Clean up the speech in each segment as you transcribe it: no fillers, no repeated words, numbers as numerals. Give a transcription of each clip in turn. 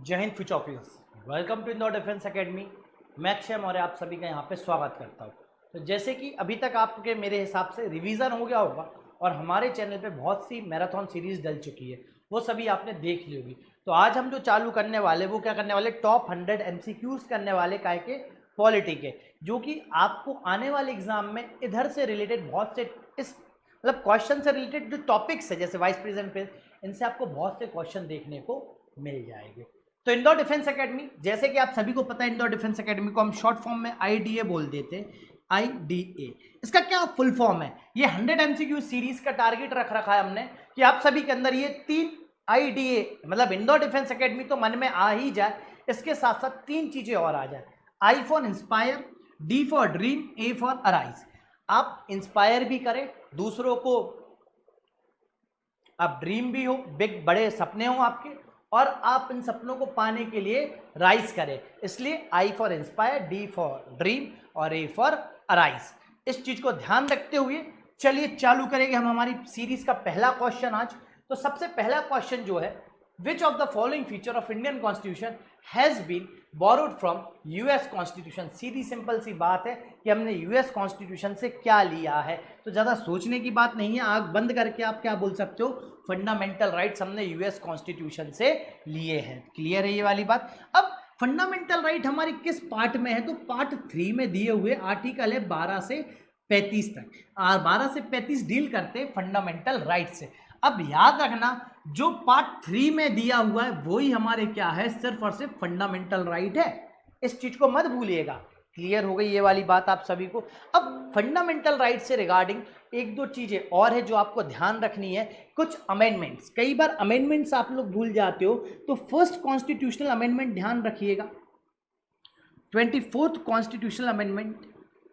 जय Hind future officers, welcome to Indore defence academy. मैं अक्षय मौर्य आप सभी का यहाँ पे स्वागत करता हूँ। तो जैसे कि अभी तक आपके मेरे हिसाब से रिवीजन हो गया होगा और हमारे चैनल पे बहुत सी मैराथन सीरीज डल चुकी है, वो सभी आपने देख ली होगी। तो आज हम जो चालू करने वाले वो क्या करने वाले, टॉप 100 MCQs करने वाले काय के पॉलिटी के, जो कि आपको आने वाले एग्जाम में इधर से रिलेटेड बहुत से इस मतलब क्वेश्चन से रिलेटेड जो टॉपिक्स है जैसे वाइस प्रेसिडेंट पे, इनसे आपको बहुत से क्वेश्चन देखने को मिल जाएंगे। तो इंदौर डिफेंस एकेडमी, जैसे कि आप सभी को पता है, इंदौर डिफेंस एकेडमी को हम शॉर्ट फॉर्म में आईडीए बोल देते हैं। आईडीए इसका क्या फुल फॉर्म है? ये 100 MCQ सीरीज का टारगेट रख रखा है हमने कि आप सभी के अंदर ये 3 आईडीए मतलब इंदौर डिफेंस एकेडमी तो मन में आ ही जाए, इसके साथ साथ 3 चीजें और आ जाए। I for inspire, D for dream, A for arise. आप इंस्पायर भी करें दूसरों को, आप ड्रीम भी हो, बिग बड़े सपने हो आपके, और आप इन सपनों को पाने के लिए राइज करें। इसलिए I for inspire, D for dream और ए फॉर अराइज। इस चीज को ध्यान रखते हुए चलिए चालू करेंगे हम हमारी सीरीज का पहला क्वेश्चन आज। तो सबसे पहला क्वेश्चन जो है, which of the following feature of Indian constitution has been borrowed from US constitution. सीधी सिंपल सी बात है कि हमने यूएस कॉन्स्टिट्यूशन से क्या लिया है। तो ज्यादा सोचने की बात नहीं है, आंख बंद करके आप क्या बोल सकते हो, फंडामेंटल राइट्स हमने यूएस कॉन्स्टिट्यूशन से लिए हैं। क्लियर है ये वाली बात? अब फंडामेंटल राइट हमारी किस पार्ट में है? तो पार्ट 3 में दिए हुए आर्टिकल है 12 से 35 तक। 12 से 35 डील करते हैं फंडामेंटल राइट से। अब याद रखना, जो पार्ट 3 में दिया हुआ है वही हमारे क्या है, सिर्फ और सिर्फ फंडामेंटल राइट है। इस चीज को मत भूलिएगा। क्लियर हो गई ये वाली बात आप सभी को? अब फंडामेंटल राइट से रिगार्डिंग एक दो चीजें और है जो आपको ध्यान रखनी है। कुछ अमेंडमेंट्स, कई बार अमेंडमेंट्स आप लोग भूल जाते हो, तो फर्स्ट कॉन्स्टिट्यूशनल अमेंडमेंट ध्यान रखिएगा, 24th कॉन्स्टिट्यूशनल अमेंडमेंट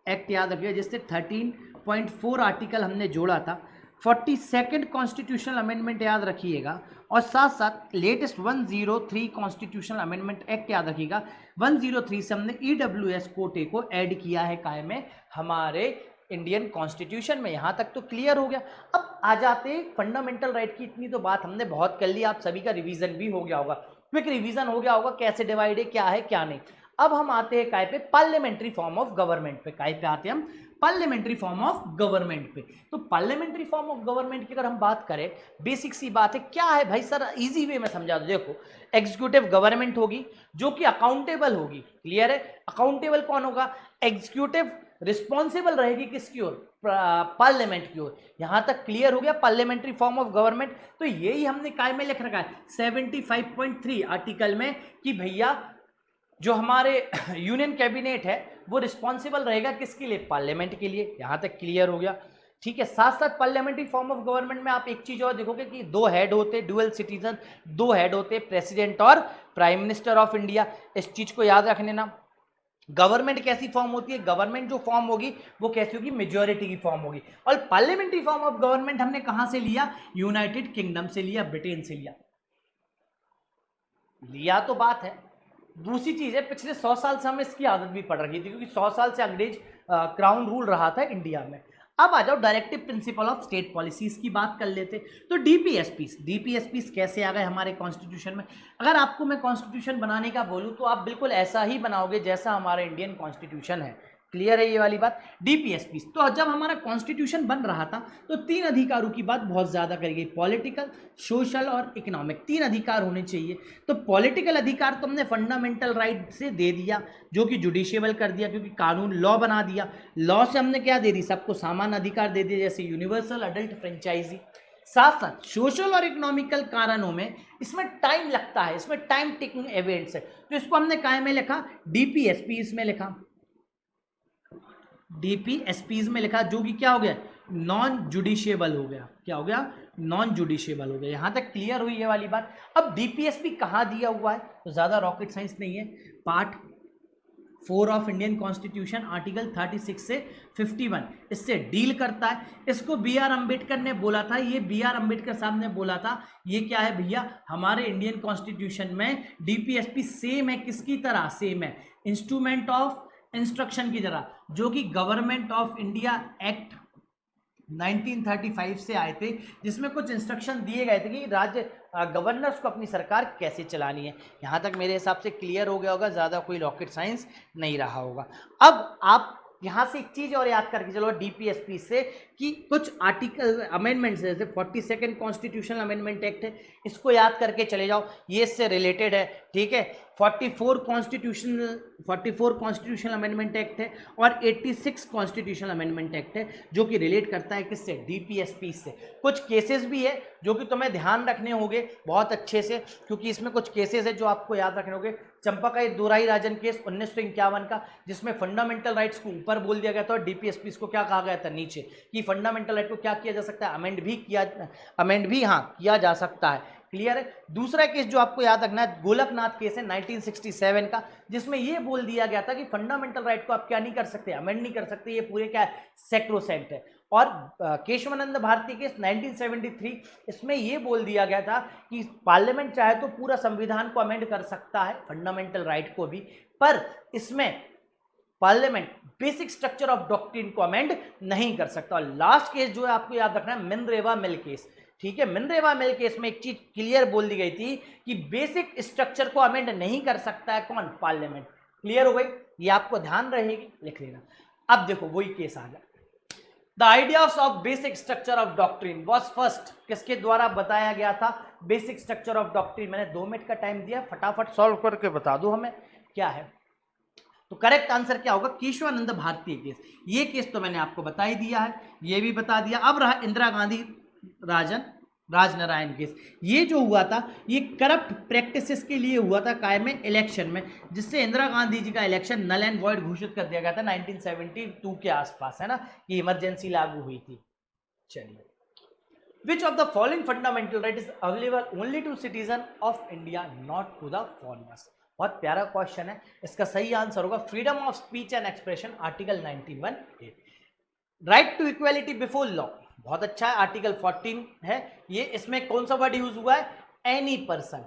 एक्ट याद रखिएगा, जिससे 13.4 आर्टिकल हमने जोड़ा था। 42nd कॉन्स्टिट्यूशनल अमेंडमेंट याद रखिएगा, और साथ साथ लेटेस्ट 103 कॉन्स्टिट्यूशनल अमेंडमेंट एक्ट याद रखिएगा। 103 से हमने EWS कोटे को ऐड किया है काय में, हमारे इंडियन कॉन्स्टिट्यूशन में। यहां तक तो क्लियर हो गया। अब आ जाते हैं फंडामेंटल राइट की। इतनी तो बात हमने बहुत कर ली, आप सभी का रिवीजन भी हो गया होगा, क्विक रिवीजन हो गया होगा, कैसे डिवाइड है, क्या है क्या नहीं। अब हम आते हैं काय पे, पार्लियामेंट्री फॉर्म ऑफ गवर्नमेंट पे। काय पे आते हैं हम? पार्लियामेंट्री फॉर्म ऑफ गवर्नमेंट पे। तो पार्लियामेंट्री फॉर्म ऑफ गवर्नमेंट की अगर हम बात करें, बेसिक सी बात है, क्या है भाई सर, इजी वे में समझा दो। देखो, एग्जीक्यूटिव गवर्नमेंट होगी जो कि अकाउंटेबल होगी। क्लियर है? अकाउंटेबल कौन होगा? एग्जीक्यूटिव रिस्पॉन्सिबल रहेगी किसकी ओर? पार्लियामेंट की ओर। यहां तक क्लियर हो गया पार्लियामेंट्री फॉर्म ऑफ गवर्नमेंट। तो यही हमने काय में लिख रखा है 75.3 आर्टिकल में कि भैया जो हमारे यूनियन कैबिनेट है वो रिस्पॉन्सिबल रहेगा किसके लिए? पार्लियामेंट के लिए। यहां तक क्लियर हो गया? ठीक है। साथ साथ पार्लियामेंट्री फॉर्म ऑफ गवर्नमेंट में आप एक चीज और देखोगे कि 2 हेड होते, डुअल सिटीजन, 2 हेड होते, प्रेसिडेंट और प्राइम मिनिस्टर ऑफ इंडिया। इस चीज को याद रखने ना। गवर्नमेंट कैसी फॉर्म होती है? गवर्नमेंट जो फॉर्म होगी वो कैसी होगी? मेजॉरिटी की फॉर्म होगी। और पार्लियामेंट्री फॉर्म ऑफ गवर्नमेंट हमने कहां से लिया? यूनाइटेड किंगडम से लिया, ब्रिटेन से लिया तो बात है। दूसरी चीज है, पिछले 100 साल से हमें इसकी आदत भी पड़ रही थी, क्योंकि 100 साल से अंग्रेज क्राउन रूल रहा था इंडिया में। अब आ जाओ directive principle of state policies की बात कर लेते। तो डीपीएसपीस कैसे आ गए हमारे कॉन्स्टिट्यूशन में? अगर आपको मैं कॉन्स्टिट्यूशन बनाने का बोलूं तो आप बिल्कुल ऐसा ही बनाओगे जैसा हमारा इंडियन कॉन्स्टिट्यूशन है। क्लियर है ये वाली बात? डीपीएसपीस। तो जब हमारा कॉन्स्टिट्यूशन बन रहा था तो 3 अधिकारों की बात बहुत ज्यादा करी गई, पॉलिटिकल, सोशल और इकोनॉमिक। 3 अधिकार होने चाहिए। तो पॉलिटिकल अधिकार तो हमने फंडामेंटल राइट से दे दिया, जो कि जुडिशियबल कर दिया, क्योंकि कानून लॉ बना दिया। लॉ से हमने क्या दे दी? सबको समान अधिकार दे दिए, जैसे यूनिवर्सल अडल्ट फ्रेंचाइजी। साथ साथ सोशल और इकोनॉमिकल कारणों में इसमें टाइम लगता है, इसमें टाइम टेकिंग इवेंट्स है, तो इसको हमने काय में लिखा? डीपीएसपीस में लिखा। डीपीएसपीज में लिखा, जो कि क्या हो गया? नॉन जुडिशियबल हो गया। क्या हो गया? नॉन जुडिशियबल हो गया। यहां तक क्लियर हुई ये वाली बात? अब डीपीएसपी कहां दिया हुआ है? तो ज्यादा रॉकेट साइंस नहीं है। Part 4 of Indian constitution, article 36 से 51 इससे डील करता है। इसको बी.आर. अंबेडकर ने बोला था, ये बी.आर. अंबेडकर साहब ने बोला था। ये क्या है भैया? हमारे इंडियन कॉन्स्टिट्यूशन में डीपीएसपी सेम है, किसकी तरह? सेम है, इंस्ट्रूमेंट ऑफ इंस्ट्रक्शन की तरह, जो कि गवर्नमेंट ऑफ इंडिया एक्ट 1935 से आए थे, जिसमें कुछ इंस्ट्रक्शन दिए गए थे कि राज्य गवर्नर्स को अपनी सरकार कैसे चलानी है। यहाँ तक मेरे हिसाब से क्लियर हो गया होगा, ज़्यादा कोई रॉकेट साइंस नहीं रहा होगा। अब आप यहाँ से एक चीज़ और याद करके चलो डीपीएसपी से कि कुछ आर्टिकल अमेंडमेंट्स जैसे 42nd कॉन्स्टिट्यूशनल अमेंडमेंट एक्ट है, इसको याद करके चले जाओ, ये इससे रिलेटेड है, ठीक है। 44 कॉन्स्टिट्यूशनल अमेंडमेंट एक्ट है और 86 कॉन्स्टिट्यूशनल अमेंडमेंट एक्ट है, जो कि रिलेट करता है किससे, डीपीएसपी से। कुछ केसेस भी है जो कि तुम्हें ध्यान रखने होंगे बहुत अच्छे से, क्योंकि इसमें कुछ केसेस है जो आपको याद रखने होंगे। चंपाकाई दोराई राजन केस 1951 का, जिसमें फंडामेंटल राइट्स को ऊपर बोल दिया गया था और डीपीएसपी को क्या कहा गया था, नीचे, कि फंडामेंटल राइट को क्या किया जा सकता है, अमेंड भी किया जा सकता है। क्लियर है। दूसरा केस जो आपको याद रखना है, गोलकनाथ केस है 1967 का, जिसमें यह बोल दिया गया था कि फंडामेंटल राइट को आप क्या नहीं कर सकते, अमेंड नहीं कर सकते, ये पूरे क्या सैक्रोसेंट है। और केशवानंद भारती केस 1973, इसमें यह बोल दिया गया था कि पार्लियामेंट चाहे तो पूरा संविधान को अमेंड कर सकता है, फंडामेंटल राइट को भी, पर इसमें parliament basic structure of doctrine को अमेंड नहीं कर सकता। और लास्ट केस जो है आपको याद रखना है, मिनरेवा मिल केस, ठीक है। मिनरेवा मिल केस में एक चीज क्लियर बोल दी गई थी कि बेसिक स्ट्रक्चर को अमेंड नहीं कर सकता है कौन, पार्लियामेंट। क्लियर हो गई, ये आपको ध्यान रहेगी, लिख लेना। अब देखो वही केस आ गया, the ideas of basic structure of doctrine was first, किसके द्वारा बताया गया था, बेसिक स्ट्रक्चर ऑफ डॉक्ट्रिन। मैंने 2 मिनट का टाइम दिया, फटाफट सॉल्व करके बता दो हमें क्या है। तो करेक्ट आंसर क्या होगा, केशवानंद भारती केस। ये केस तो मैंने आपको बता ही दिया है, ये भी बता दिया। अब रहा इंदिरा गांधी राजनारायण केस। ये जो हुआ था ये करप्ट प्रैक्टिसेस के लिए हुआ था कायम में इलेक्शन में, जिससे इंदिरा गांधी जी का इलेक्शन नल एंड वॉइड घोषित कर दिया गया था 1972 के आसपास, है ना, कि इमरजेंसी लागू हुई थी। चलिए, which of the following fundamental right is available only to citizen of India not to the foreigners. बहुत प्यारा क्वेश्चन है, इसका सही आंसर होगा freedom of speech and expression, article 91A। Right to equality before law, बहुत अच्छा है, article 14 है ये। इसमें कौन सा वर्ड यूज हुआ है, एनी पर्सन,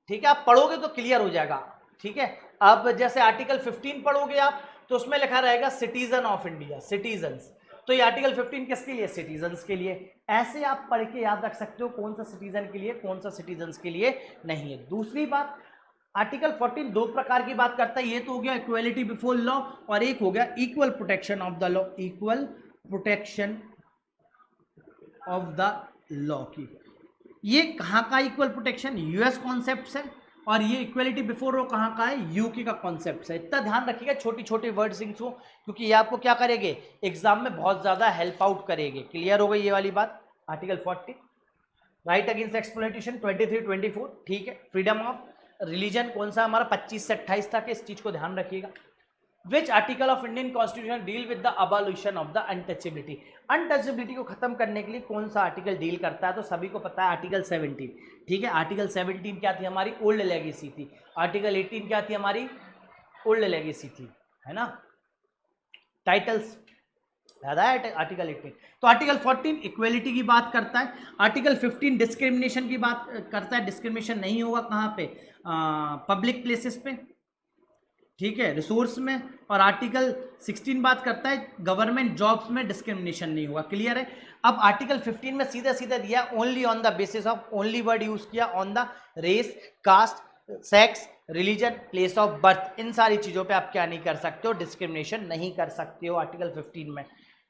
ठीक है। आप पढ़ोगे तो क्लियर हो जाएगा, ठीक है। अब जैसे आर्टिकल 15 पढ़ोगे आप, तो उसमें लिखा रहेगा सिटीजन ऑफ इंडिया, सिटीजन्स, तो ये आर्टिकल 15 किसके लिए, सिटीजन्स के लिए। ऐसे आप पढ़ के याद रख सकते हो कौन सा सिटीजन के लिए, कौन सा सिटीजन्स के लिए नहीं है। दूसरी बात, आर्टिकल 14 दो प्रकार की बात करता है, ये तो हो गया इक्वालिटी बिफोर लॉ, और एक हो गया equal protection of the law, equal protection of the law की। ये कहाँ का इक्वल प्रोटेक्शन, यूएस कॉन्सेप्ट है, और ये इक्वलिटी बिफोर लॉ कहाँ का है, यूके का कॉन्सेप्ट है। इतना ध्यान रखिएगा, छोटी छोटी वर्ड्स हो, क्योंकि ये आपको क्या करेंगे, एग्जाम में बहुत ज्यादा हेल्प आउट करेंगे। क्लियर हो गई ये वाली बात। आर्टिकल 40, राइट अगेंस्ट एक्सप्लॉइटेशन 23-24, ठीक है। फ्रीडम ऑफ रिलीजन कौन सा हमारा 25 से 28 तक, इस चीज को ध्यान रखिएगा। Which article of Indian constitution deal with the abolition of the untouchability, untouchability को खत्म करने के लिए कौन सा आर्टिकल डील करता है, तो सभी को पता है आर्टिकल 17, ठीक है। आर्टिकल 17 क्या थी, हमारी ओल्ड लेगेसी थी। आर्टिकल 18 क्या थी, हमारी ओल्ड लेगेसी थी, है ना। टाइटल्स याद है, आर्टिकल 18। तो आर्टिकल 14 इक्वेलिटी की बात करता है, आर्टिकल 15 डिस्क्रिमिनेशन की बात करता है, डिस्क्रिमिनेशन नहीं होगा कहाँ पे, पब्लिक प्लेसेस पे, ठीक है, रिसोर्स में। और आर्टिकल 16 बात करता है गवर्नमेंट जॉब्स में डिस्क्रिमिनेशन नहीं होगा। क्लियर है। अब आर्टिकल 15 में सीधा सीधा दिया only on the basis of, only word use किया, on the race, caste, sex, religion, place of birth, इन सारी चीजों पे आप क्या नहीं कर सकते हो, डिस्क्रिमिनेशन नहीं कर सकते हो आर्टिकल 15 में।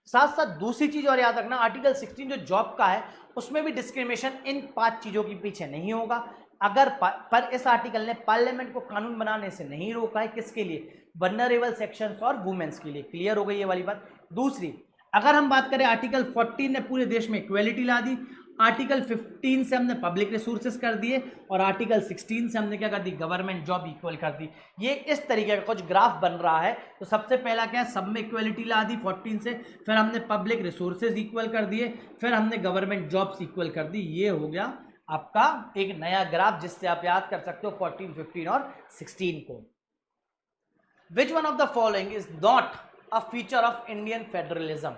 साथ साथ दूसरी चीज और याद रखना, आर्टिकल 16 जो जॉब का है उसमें भी डिस्क्रिमिनेशन इन 5 चीजों के पीछे नहीं होगा। अगर पर इस आर्टिकल ने पार्लियामेंट को कानून बनाने से नहीं रोका है, किसके लिए, वल्नरेबल सेक्शंस और वुमेन्स के लिए। क्लियर हो गई ये वाली बात। दूसरी, अगर हम बात करें आर्टिकल 14 ने पूरे देश में इक्वेलिटी ला दी, आर्टिकल 15 से हमने पब्लिक रिसोर्सेज कर दिए, और आर्टिकल 16 से हमने क्या कर दी, गवर्नमेंट जॉब इक्वल कर दी। ये इस तरीके का कुछ ग्राफ बन रहा है। तो सबसे पहला क्या है, सब में इक्वलिटी ला दी 14 से, फिर हमने पब्लिक रिसोर्सेज इक्वल कर दिए, फिर हमने गवर्नमेंट जॉब्स इक्वल कर दी। ये हो गया आपका एक नया ग्राफ, जिससे आप याद कर सकते हो 14, 15 और 16 को। विच one of the following is not a feature of Indian federalism.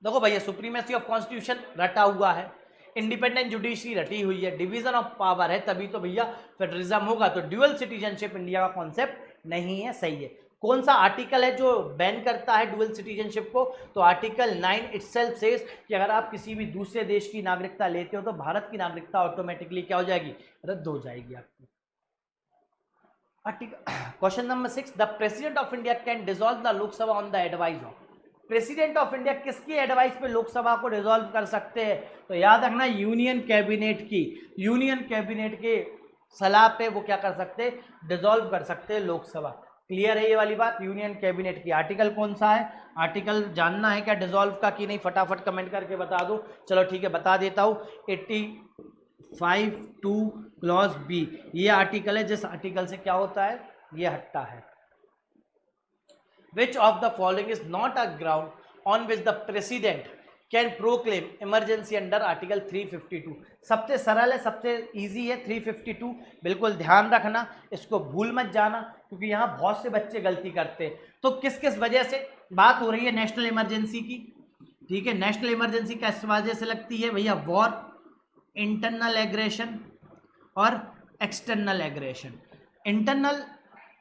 देखो भैया, सुप्रीमेसी ऑफ कॉन्स्टिट्यूशन रटा हुआ है, इंडिपेंडेंट जुडिशरी रटी हुई है, डिवीजन ऑफ पावर है, तभी तो भैया फेडरलिज्म होगा। तो ड्यूअल सिटीजनशिप इंडिया का कॉन्सेप्ट नहीं है, सही है। कौन सा आर्टिकल है जो बैन करता है डुअल सिटीजनशिप को? तो आर्टिकल 9 इटसेल्फ सेज कि अगर आप किसी भी दूसरे देश की नागरिकता लेते हो तो भारत की नागरिकता ऑटोमेटिकली क्या हो जाएगी? रद्द हो जाएगी आपकी। Question number 6, the president of India can dissolve the Lok Sabha on the advice of. President of India किसकी एडवाइस पे लोकसभा को डिसॉल्व कर सकते हैं? तो याद रखना यूनियन कैबिनेट की, यूनियन कैबिनेट के सलाह पे वो क्या कर सकते हैं? डिसॉल्व कर सकते हैं लोकसभा। क्लियर है ये वाली बात? यूनियन कैबिनेट की आर्टिकल कौन सा है? आर्टिकल जानना है क्या डिसॉल्व का कि नहीं? फटाफट कमेंट करके बता दो। चलो ठीक है, बता देता हूँ। 85(2) क्लॉज बी ये आर्टिकल है जिस आर्टिकल से क्या होता है? ये हटता है। Which of the following is not a ground on which the president can proclaim emergency under article 352? सबसे सरल है, सबसे इजी है 352। बिल्कुल ध्यान रखना, इसको भूल मत जाना क्योंकि यहाँ बहुत से बच्चे गलती करते हैं। तो किस किस वजह से बात हो रही है नेशनल इमरजेंसी की? ठीक है, नेशनल इमरजेंसी किस वजह से लगती है भैया? वॉर, इंटरनल एग्रेशन और एक्सटर्नल एग्रेशन। इंटरनल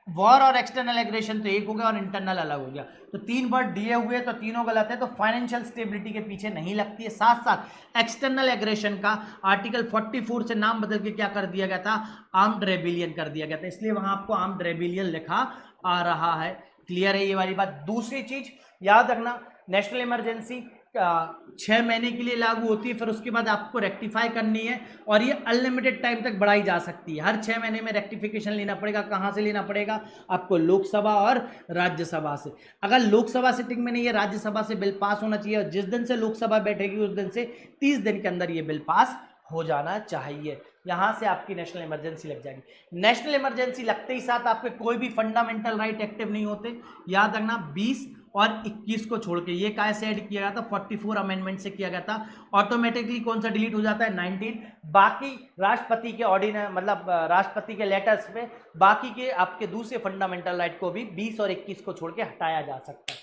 वॉर और एक्सटर्नल एग्रेशन तो एक हो गया और इंटरनल अलग हो गया। तो 3 वर्ड दिए हुए तो तीनों गलत है, तो फाइनेंशियल स्टेबिलिटी के पीछे नहीं लगती है। साथ साथ एक्सटर्नल एग्रेशन का आर्टिकल 44 से नाम बदल के क्या कर दिया गया था? आर्म्ड रेबिलियन कर दिया गया था, इसलिए वहां आपको आर्म्ड रेबिलियन लिखा आ रहा है। क्लियर है ये वाली बात? दूसरी चीज याद रखना, नेशनल इमरजेंसी 6 महीने के लिए लागू होती है, फिर उसके बाद आपको रेक्टिफाई करनी है और ये अनलिमिटेड टाइम तक बढ़ाई जा सकती है। हर 6 महीने में रेक्टिफिकेशन लेना पड़ेगा। कहाँ से लेना पड़ेगा? आपको लोकसभा और राज्यसभा से। अगर लोकसभा सिटिंग में नहीं है, राज्यसभा से बिल पास होना चाहिए और जिस दिन से लोकसभा बैठेगी उस दिन से 30 दिन के अंदर ये बिल पास हो जाना चाहिए। यहां से आपकी नेशनल इमरजेंसी लग जाएगी। नेशनल इमरजेंसी लगते ही साथ आपके कोई भी फंडामेंटल राइट एक्टिव नहीं होते। याद रखना 20 और 21 को छोड़ के, ये कैसे ऐड किया गया था? 44 अमेंडमेंट से किया गया था। ऑटोमेटिकली कौन सा डिलीट हो जाता है? 19। बाकी राष्ट्रपति के ऑर्डिनर मतलब राष्ट्रपति के लेटर्स पे बाकी के आपके दूसरे फंडामेंटल राइट को भी 20 और 21 को छोड़ के हटाया जा सकता है।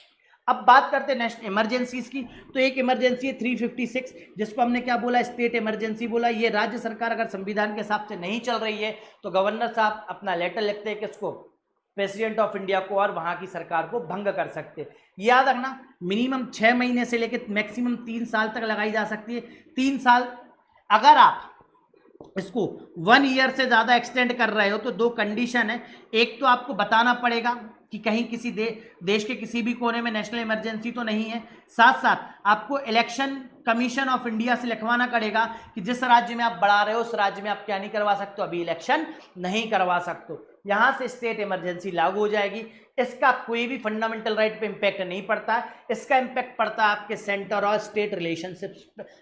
अब बात करते हैं नेशनल इमरजेंसीज की। तो एक इमरजेंसी है 356 जिसको हमने क्या बोला? स्टेट इमरजेंसी बोला। ये राज्य सरकार अगर संविधान के हिसाब से नहीं चल रही है तो गवर्नर साहब अपना लेटर लिखते हैं किसको? प्रेसिडेंट ऑफ इंडिया को, और वहां की सरकार को भंग कर सकते हैं। याद रखना मिनिमम 6 महीने से लेकर मैक्सिमम 3 साल तक लगाई जा सकती है। 3 साल अगर आप इसको 1 ईयर से ज्यादा एक्सटेंड कर रहे हो तो 2 कंडीशन है। एक तो आपको बताना पड़ेगा कि कहीं किसी देश के किसी भी कोने में नेशनल इमरजेंसी तो नहीं है। साथ साथ आपको इलेक्शन कमीशन ऑफ इंडिया से लिखवाना पड़ेगा कि जिस राज्य में आप बढ़ा रहे हो उस राज्य में आप क्या नहीं करवा सकते? अभी इलेक्शन नहीं करवा सकते। यहां से स्टेट इमरजेंसी लागू हो जाएगी। इसका कोई भी फंडामेंटल राइट पे इंपैक्ट नहीं पड़ता है। इसका इंपैक्ट पड़ता है आपके सेंटर और स्टेट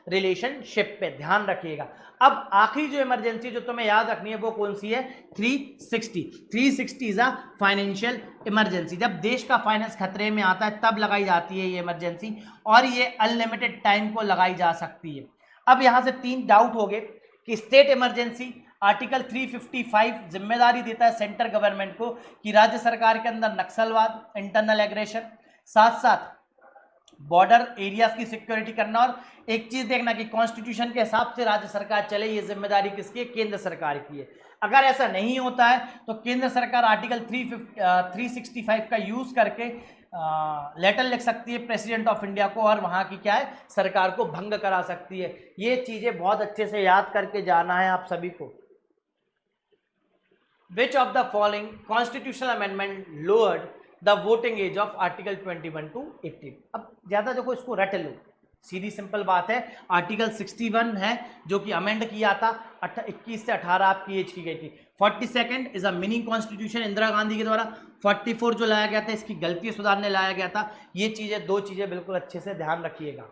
रिलेशनशिप पे। ध्यान रखिएगा। अब आखिरी जो इमरजेंसी जो तुम्हें याद रखनी है वो कौन सी है? 360 इज अ फाइनेंशियल इमरजेंसी। जब देश का फाइनेंस खतरे में आता है तब लगाई जाती है ये इमरजेंसी और ये अनलिमिटेड टाइम को लगाई जा सकती है। अब यहां से 3 डाउट हो गए कि स्टेट इमरजेंसी आर्टिकल 355 जिम्मेदारी देता है सेंट्रल गवर्नमेंट को कि राज्य सरकार के अंदर नक्सलवाद, इंटरनल एग्रेशन, साथ साथ बॉर्डर एरियाज की सिक्योरिटी करना, और एक चीज देखना कि कॉन्स्टिट्यूशन के हिसाब से राज्य सरकार चले, ये जिम्मेदारी किसकी है? केंद्र सरकार की है। अगर ऐसा नहीं होता है तो केंद्र सरकार आर्टिकल 365 का यूज करके लेटर लिख सकती है प्रेसिडेंट ऑफ इंडिया को और वहां की क्या है? सरकार को भंग करा सकती है। ये चीजें बहुत अच्छे से याद करके जाना है आप सभी को। Which of the following constitutional amendment lowered the voting age of Article 21 to 18? अब ज्यादा देखो इसको रट लो, सीधी सिंपल बात है। आर्टिकल 61 है जो कि अमेंड किया था, 21 से 18 आपकी एज की गई थी। 42nd is a mini constitution Indira Gandhi के द्वारा। 44 जो लाया गया था इसकी गलती सुधारने लाया गया था। ये चीजें 2 चीजें बिल्कुल अच्छे से ध्यान रखिएगा।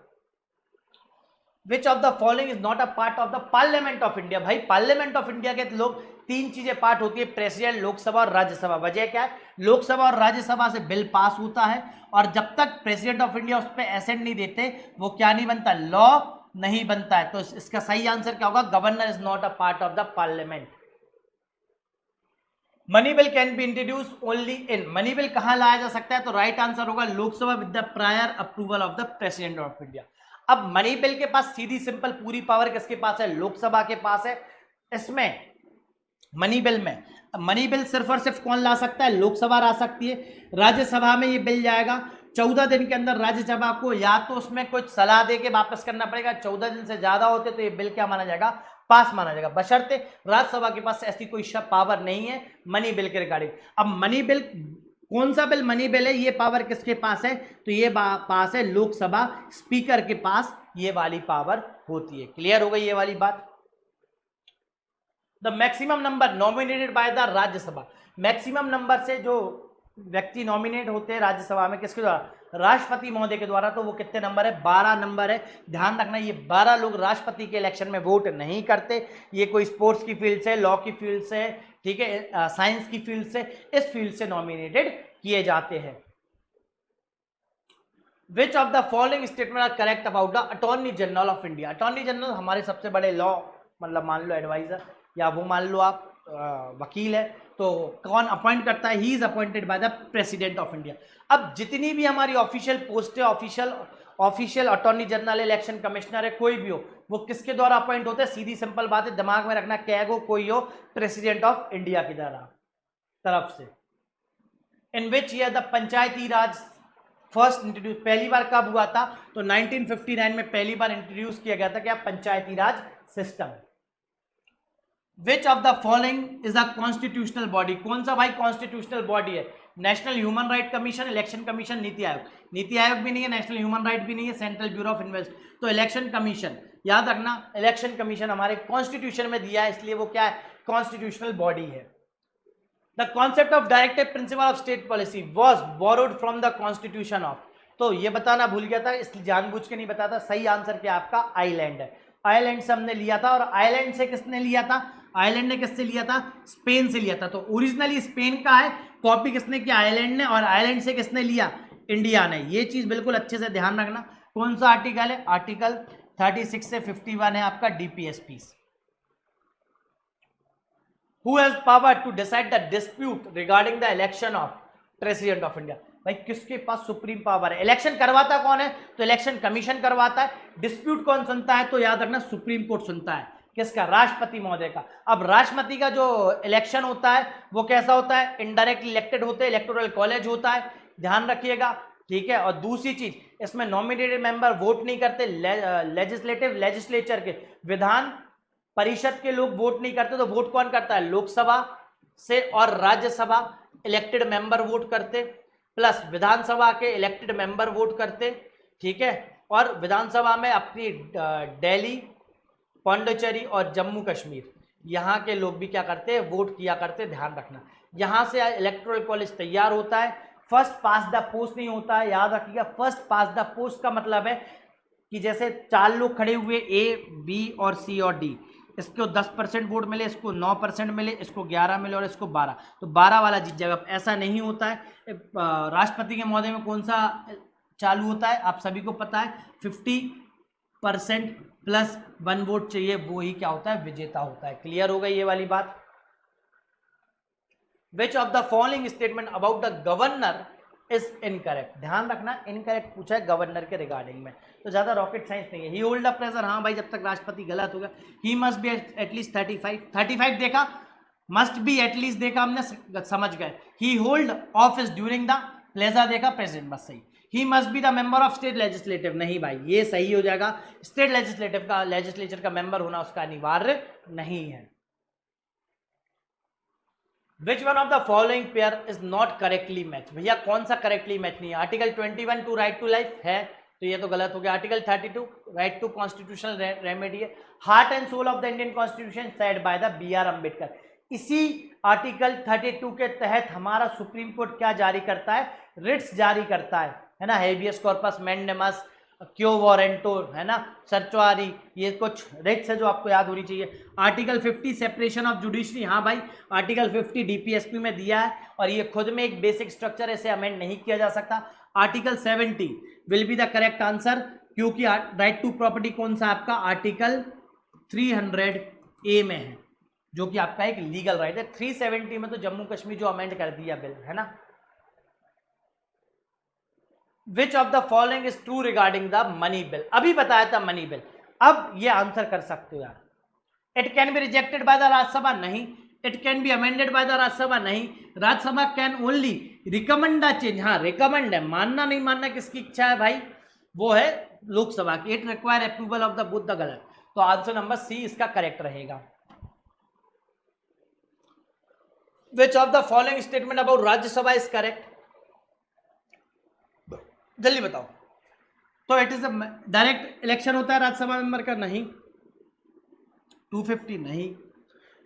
Which of the following is not a part of the Parliament of India? भाई पार्लियामेंट ऑफ इंडिया के लोग 3 चीजें पार्ट होती है, प्रेसिडेंट, लोकसभा और राज्यसभा। वजह क्या है? लोकसभा और राज्यसभा से बिल पास होता है और जब तक प्रेसिडेंट ऑफ इंडिया उस पर एसेंट नहीं देते वो क्या नहीं बनता? लॉ नहीं बनता है। तो इसका सही आंसर क्या होगा? Governor is not a part of the parliament. Money bill can be introduce only in, money bill कहां लाया जा सकता है? तो राइट आंसर होगा Lok Sabha with the prior approval of the president of India. अब मनी बिल के पास सीधी सिंपल पूरी पावर किसके पास है? लोकसभा के पास है। इसमें मनी बिल में मनी बिल सिर्फ और सिर्फ कौन ला सकता है? लोकसभा ला सकती है। राज्यसभा में ये बिल जाएगा 14 दिन के अंदर। राज्यसभा को या तो उसमें कुछ सलाह दे के वापस करना पड़ेगा, 14 दिन से ज्यादा होते तो ये बिल क्या माना जाएगा? पास माना जाएगा, बशर्ते राज्यसभा के पास ऐसी कोई पावर नहीं है मनी बिल के रिगार्डिंग। अब मनी बिल, कौन सा बिल मनी बिल है, ये पावर किसके पास है? तो ये पास है लोकसभा स्पीकर के पास ये वाली पावर होती है। क्लियर हो गई ये वाली बात? The maximum number nominated by the Rajya Sabha, maximum number से जो व्यक्ति नॉमिनेट होते हैं राज्यसभा में किसके द्वारा? राष्ट्रपति महोदय के द्वारा। तो वो कितने नंबर है? 12 नंबर है। ध्यान रखना ये 12 लोग राष्ट्रपति के इलेक्शन में वोट नहीं करते। ये कोई स्पोर्ट्स की फील्ड से, लॉ की फील्ड से, ठीक है, साइंस की फील्ड से, इस फील्ड से नॉमिनेटेड किए जाते हैं। Which of the following statement are correct about the attorney general of India? Attorney general हमारे सबसे बड़े लॉ, मतलब मान लो एडवाइजर, या वो मान लो आप वकील है, तो कौन अपॉइंट करता है? He is appointed by the president of India. अब जितनी भी हमारी ऑफिशियल पोस्ट है, official attorney general, election commissioner है, कोई भी हो, वो किसके द्वारा अपॉइंट होते हैं? सीधी सिंपल बात है, दिमाग में रखना, कैगो कोई हो, प्रेसिडेंट ऑफ इंडिया की तरफ से। In which year the Panchayati Raj first introduce, पहली बार कब हुआ था? तो 1959 में पहली बार इंट्रोड्यूस किया गया था क्या? Panchayati Raj system. Which of the following is a constitutional body? कौन सा भाई कॉन्स्टिट्यूशनल बॉडी है? National human right commission, election commission, NITI Aayog. NITI Aayog भी नहीं है, नेशनल ह्यूमन राइट भी नहीं है, सेंट्रल ब्यूरो ऑफ इन्वेस्ट, तो इलेक्शन कमीशन। याद रखना इलेक्शन कमीशन हमारे कॉन्स्टिट्यूशन में दिया है, इसलिए वो क्या है? कॉन्स्टिट्यूशनल बॉडी है। The concept of directive principle of state policy was borrowed from the constitution of, तो ये बताना भूल गया था, इसलिए जानबूझ के नहीं बताता। सही आंसर क्या आपका? आयरलैंड है। आयरलैंड से हमने लिया था। और आयरलैंड से किसने लिया था? आयरलैंड ने किससे लिया था? स्पेन से लिया था। तो ओरिजिनली स्पेन का है, कॉपी किसने किया? आयरलैंड ने। और आयरलैंड से किसने लिया? इंडिया ने। ये चीज बिल्कुल अच्छे से ध्यान रखना। कौन सा आर्टिकल है? आर्टिकल 36 से 51 है आपका DPSP. Who has power to decide the dispute regarding the election of president of India? भाई किसके पास सुप्रीम पावर है? इलेक्शन करवाता कौन है? तो इलेक्शन कमीशन करवाता है। डिस्प्यूट कौन सुनता है? तो याद रखना सुप्रीम कोर्ट सुनता है। किसका? राष्ट्रपति महोदय का। अब राष्ट्रपति का जो इलेक्शन होता है वो कैसा होता है? इनडायरेक्टली इलेक्टेड होते हैं, इलेक्टोरल कॉलेज होता है, ध्यान रखिएगा, ठीक है। और दूसरी चीज, इसमें नॉमिनेटेड मेंबर वोट नहीं करते, लेजिस्लेचर के, विधान परिषद के लोग वोट नहीं करते, तो वोट कौन करता है? लोकसभा से और राज्यसभा इलेक्टेड मेंबर वोट करते, प्लस विधानसभा के इलेक्टेड मेंबर वोट करते, ठीक है। और विधानसभा में अपनी दिल्ली, पांडिचेरी और जम्मू कश्मीर यहाँ के लोग भी क्या करते हैं? वोट किया करते। ध्यान रखना, यहाँ से इलेक्टोरल कॉलेज तैयार होता है। फर्स्ट पास द पोस्ट नहीं होता है, याद रखिएगा। फर्स्ट पास द पोस्ट का मतलब है कि जैसे 4 लोग खड़े हुए, ए, बी और सी और डी, इसको 10% वोट मिले, इसको 9% मिले, इसको 11 मिले और इसको 12, तो 12 वाला जीत जाएगा। ऐसा नहीं होता है। राष्ट्रपति के महोदय में कौन सा चालू होता है? आप सभी को पता है, 50% प्लस 1 वोट चाहिए, वो ही क्या होता है? विजेता होता है। क्लियर हो गई ये वाली बात? Which of the following statement about the governor is incorrect? ध्यान रखना, इनकरेक्ट पूछा है गवर्नर के रिगार्डिंग में, तो ज्यादा रॉकेट साइंस नहीं है। ही होल्ड अ प्रेशर, हाँ भाई, जब तक राष्ट्रपति गलत होगा। ही मस्ट बी एटलीस्ट 35 देखा, मस्ट बी एटलीस्ट देखा हमने, समझ गए। He hold office during the pleasure देखा, प्रेसिडेंट, बस सही। He must be the member of state legislative, नहीं भाई, ये सही हो जाएगा। स्टेट लेजिस्लेटिव का, लेजिस्लेचर का मेंबर होना उसका अनिवार्य नहीं है। Which one of the following pair is not correctly matched? भैया कौन सा करेक्टली मैच नहीं है? Article 21 to right to life है, तो ये तो गलत हो गया। Article 32 right to constitutional remedy है। Heart and soul of the Indian constitution said by the B.R. Ambedkar. इसी आर्टिकल 32 के तहत हमारा सुप्रीम कोर्ट क्या जारी करता है? रिट्स जारी करता है ना, हेबियस कॉर्पस, मैंडेमस, क्यो वारंटो, है ना, सर्चवारी, ये कुछ रिट्स है जो आपको याद होनी चाहिए। आर्टिकल 50 सेपरेशन ऑफ जुडिशरी, हाँ भाई, आर्टिकल 50 डीपीएसपी में दिया है और ये खुद में एक बेसिक स्ट्रक्चर, ऐसे अमेंड नहीं किया जा सकता। Article 70 will be the correct answer, क्योंकि राइट टू प्रॉपर्टी कौन सा आपका? आर्टिकल 300A में है, जो कि आपका एक लीगल राइट है। 370 में तो जम्मू कश्मीर जो अमेंड कर दिया बिल, है ना। विच of the following is true regarding the money bill? अभी बताया था मनी बिल, अब ये आंसर कर सकते हो यार। It can be rejected by the Rajya Sabha, नहीं। It can be amended by the Rajya Sabha, नहीं, Rajya Sabha can only recommend the change, हाँ रिकमेंड है, मानना नहीं मानना किसकी इच्छा है भाई, वो है लोकसभा की। It require approval of the Buddha, गलत, तो आंसर नंबर सी इसका करेक्ट रहेगा। विच of the following statement about Rajya Sabha is correct, जल्दी बताओ। तो इट इज डायरेक्ट इलेक्शन होता है राज्यसभा मेंबर का, नहीं, 250 नहीं।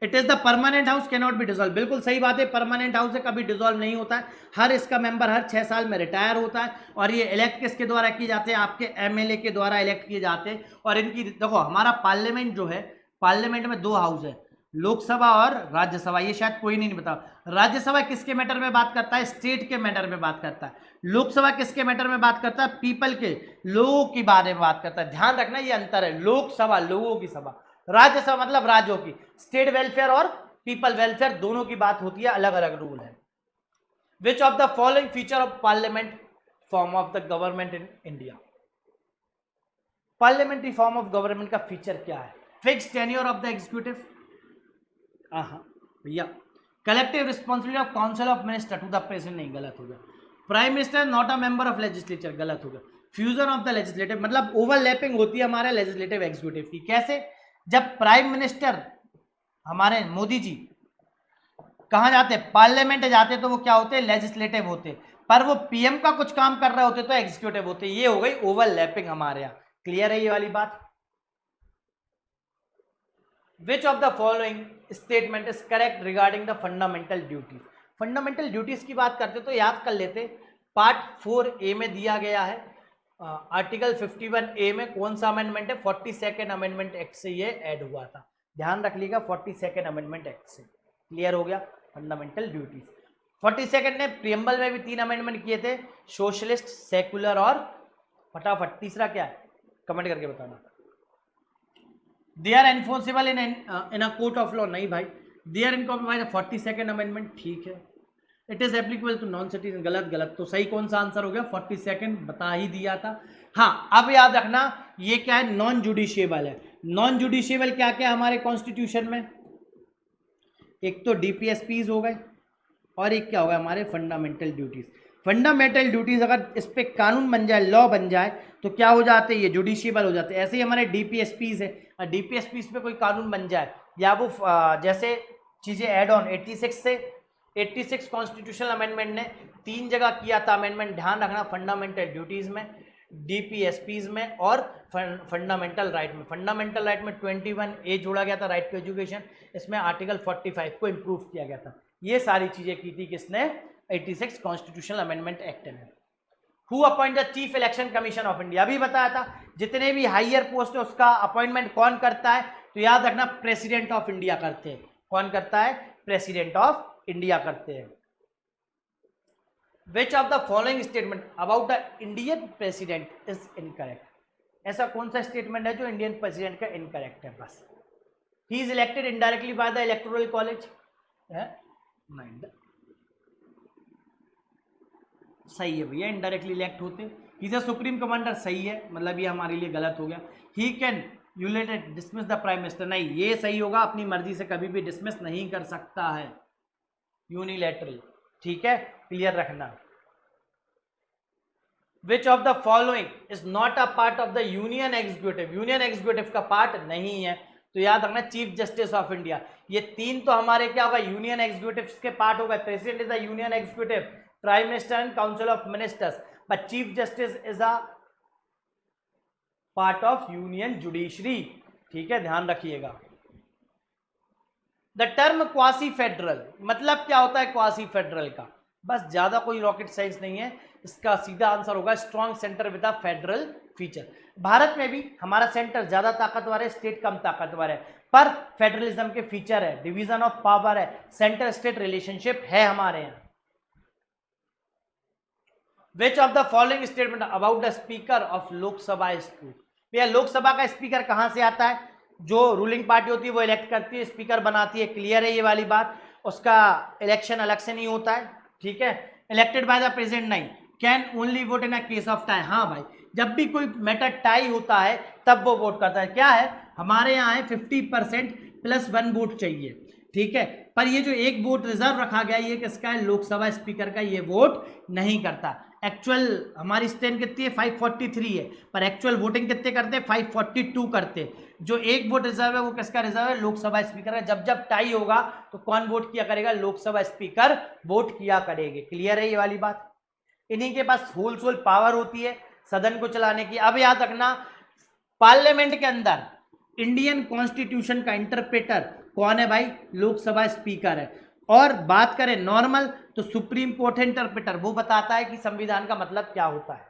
It is the permanent house can not be dissolve, बिल्कुल सही बात है, परमानेंट हाउस है कभी डिसॉल्व नहीं होता है, हर इसका मेंबर हर 6 साल में रिटायर होता है, और ये इलेक्ट किसके द्वारा किए जाते हैं, आपके एमएलए के द्वारा इलेक्ट किए जाते हैं। और इनकी देखो हमारा पार्लियामेंट जो है, पार्लियामेंट में 2 हाउस है, लोकसभा और राज्यसभा, ये शायद कोई नहीं बता। राज्यसभा किसके मैटर में बात करता है, स्टेट के मैटर में बात करता है। लोकसभा किसके मैटर में बात करता है, पीपल के, लोगों के बारे में बात करता है। ध्यान रखना ये अंतर है, लोकसभा लोगों की सभा, राज्यसभा मतलब राज्यों की, स्टेट वेलफेयर और पीपल वेलफेयर दोनों की बात होती है, अलग अलग रूल है। Which of the following feature of parliament form of the government in India, parliamentary form of government का फीचर क्या है, fix tenure of the executive, भैया, collective responsibility of council of minister to the president, नहीं, गलत हो गया। Prime minister not a member of legislature, गलत हो गया। फ्यूजन ऑफ द लेजिस्लेटिव, मतलब ओवरलैपिंग होती है हमारे लेजिस्लेटिव एग्जीक्यूटिव की, कैसे, जब प्राइम मिनिस्टर हमारे मोदी जी कहाँ जाते हैं, पार्लियामेंट जाते, तो वो क्या होते हैं, लेजिस्लेटिव होते, पर वो पीएम का कुछ काम कर रहे होते तो एग्जीक्यूटिव होते। ये हो गई ओवरलैपिंग हमारे यहाँ, क्लियर है ये वाली बात। Which of the following statement is correct regarding the fundamental duties, fundamental duties की बात करते तो याद कर लेते, पार्ट 4A में दिया गया है, आर्टिकल 51A में कौन सा अमेंडमेंट है, 42nd अमेंडमेंट एक्ट से ये ऐड हुआ था, ध्यान रख लीजिएगा, 42nd अमेंडमेंट एक्ट से, क्लियर हो गया फंडामेंटल ड्यूटीज। 42nd ने प्रियम्बल में भी 3 अमेंडमेंट किए थे, सोशलिस्ट, सेकुलर और फटाफट तीसरा क्या है, कमेंट करके बताना। They are enforceable in a court of law, नहीं भाई, they are in compliance 42nd amendment, ठीक है। It is applicable to non citizen, गलत गलत, तो सही कौन सा आंसर हो गया, 42nd बता ही दिया था। हाँ, अब याद रखना ये क्या है, नॉन जुडिशियबल है। नॉन जुडिशियबल क्या क्या हमारे कॉन्स्टिट्यूशन में, एक तो डीपीएसपीज हो गए और एक क्या होगा हमारे फंडामेंटल ड्यूटीज। फंडामेंटल ड्यूटीज अगर इस पे कानून बन जाए, लॉ बन जाए, तो क्या हो जाते हैं, ये जुडिशियबल हो जाते हैं। ऐसे ही हमारे डीपीएसपीज है, डीपीएसपीज पे कोई कानून बन जाए या वो जैसे चीजें एड ऑन 86 से 86 कॉन्स्टिट्यूशनल अमेंडमेंट ने 3 जगह किया था अमेंडमेंट, ध्यान रखना, फंडामेंटल ड्यूटीज में, डीपीएसपीज में और फंडामेंटल राइट में। फंडामेंटल राइट में 21A जोड़ा गया था, राइट टू एजुकेशन, इसमें आर्टिकल 45 को इम्प्रूव किया गया था। ये सारी चीजें की थी किसने, 86 कॉन्स्टिट्यूशनल अमेंडमेंट एक्ट ने। Who appoint the chief election commission of India, अभी बताया था, जितने भी हायर पोस्ट है उसका अपॉइंटमेंट कौन करता है, तो याद रखना प्रेसिडेंट ऑफ इंडिया करते हैं। कौन करता है, प्रेसिडेंट ऑफ इंडिया करते हैं। Which of the following statement about the Indian president is incorrect, ऐसा कौन सा स्टेटमेंट है जो इंडियन प्रेसिडेंट का इनकरेक्ट है, बस। He is elected indirectly by the electoral college, नहीं, सही है भैया, इनडायरेक्टली इलेक्ट होते। He is a supreme commander, सही है, मतलब ये हमारे लिए गलत हो गया। He can unilaterally dismiss the prime minister, नहीं, ये सही होगा, अपनी मर्जी से कभी भी डिसमिस नहीं कर सकता है, यूनिलैटरल, ठीक है, क्लियर रखना। विच of the following is not a part of the union executive, union executive का पार्ट नहीं है, तो याद रखना चीफ जस्टिस ऑफ इंडिया। ये 3 तो हमारे क्या होगा, यूनियन एग्जीक्यूटिव के पार्ट होगा। President is a union executive, prime minister and council of ministers, but chief justice is a part of union judiciary, ठीक है, ध्यान रखिएगा। द टर्म क्वासी फेडरल, मतलब क्या होता है क्वासी फेडरल का, बस ज्यादा कोई रॉकेट साइंस नहीं है, इसका सीधा आंसर होगा strong centre with a federal feature. Bharat में भी हमारा सेंटर ज्यादा ताकतवर है, स्टेट कम ताकतवर है, पर फेडरलिज्म के फीचर है, डिवीजन ऑफ पावर है, सेंटर स्टेट रिलेशनशिप है हमारे यहाँ। विच of the following statement about the speaker of Lok Sabha is true, भैया लोकसभा का स्पीकर कहां से आता है, जो रूलिंग पार्टी होती है वो इलेक्ट करती है, स्पीकर बनाती है, क्लियर है ये वाली बात, उसका इलेक्शन अलग से नहीं होता है, ठीक है। इलेक्टेड बाय द प्रेसिडेंट, नहीं, can only vote in a case of tie, हाँ भाई, जब भी कोई मैटर टाई होता है तब वो वोट करता है। क्या है हमारे यहाँ है 50% +1 वोट चाहिए, ठीक है। पर ये जो एक वोट रिजर्व रखा गया ये किसका है, लोकसभा स्पीकर का, ये वोट नहीं करता। एक्चुअल हमारी स्ट्रेंथ कितनी है 543 है, पर एक्चुअल वोटिंग कितने करते हैं 542 करते। जो एक वोट रिजर्व है वो किसका रिजर्व है, लोकसभा स्पीकर का। जब जब टाई होगा तो कौन वोट किया करेगा, लोकसभा स्पीकर वोट किया करेंगे। क्लियर है ये वाली बात। इन्हीं के पास होल सोल पावर होती है सदन को चलाने की। अब याद रखना पार्लियामेंट के अंदर इंडियन कॉन्स्टिट्यूशन का इंटरप्रेटर कौन है भाई, लोकसभा स्पीकर है। और बात करें नॉर्मल तो सुप्रीम कोर्ट इंटरप्रेटर, वो बताता है कि संविधान का मतलब क्या होता है।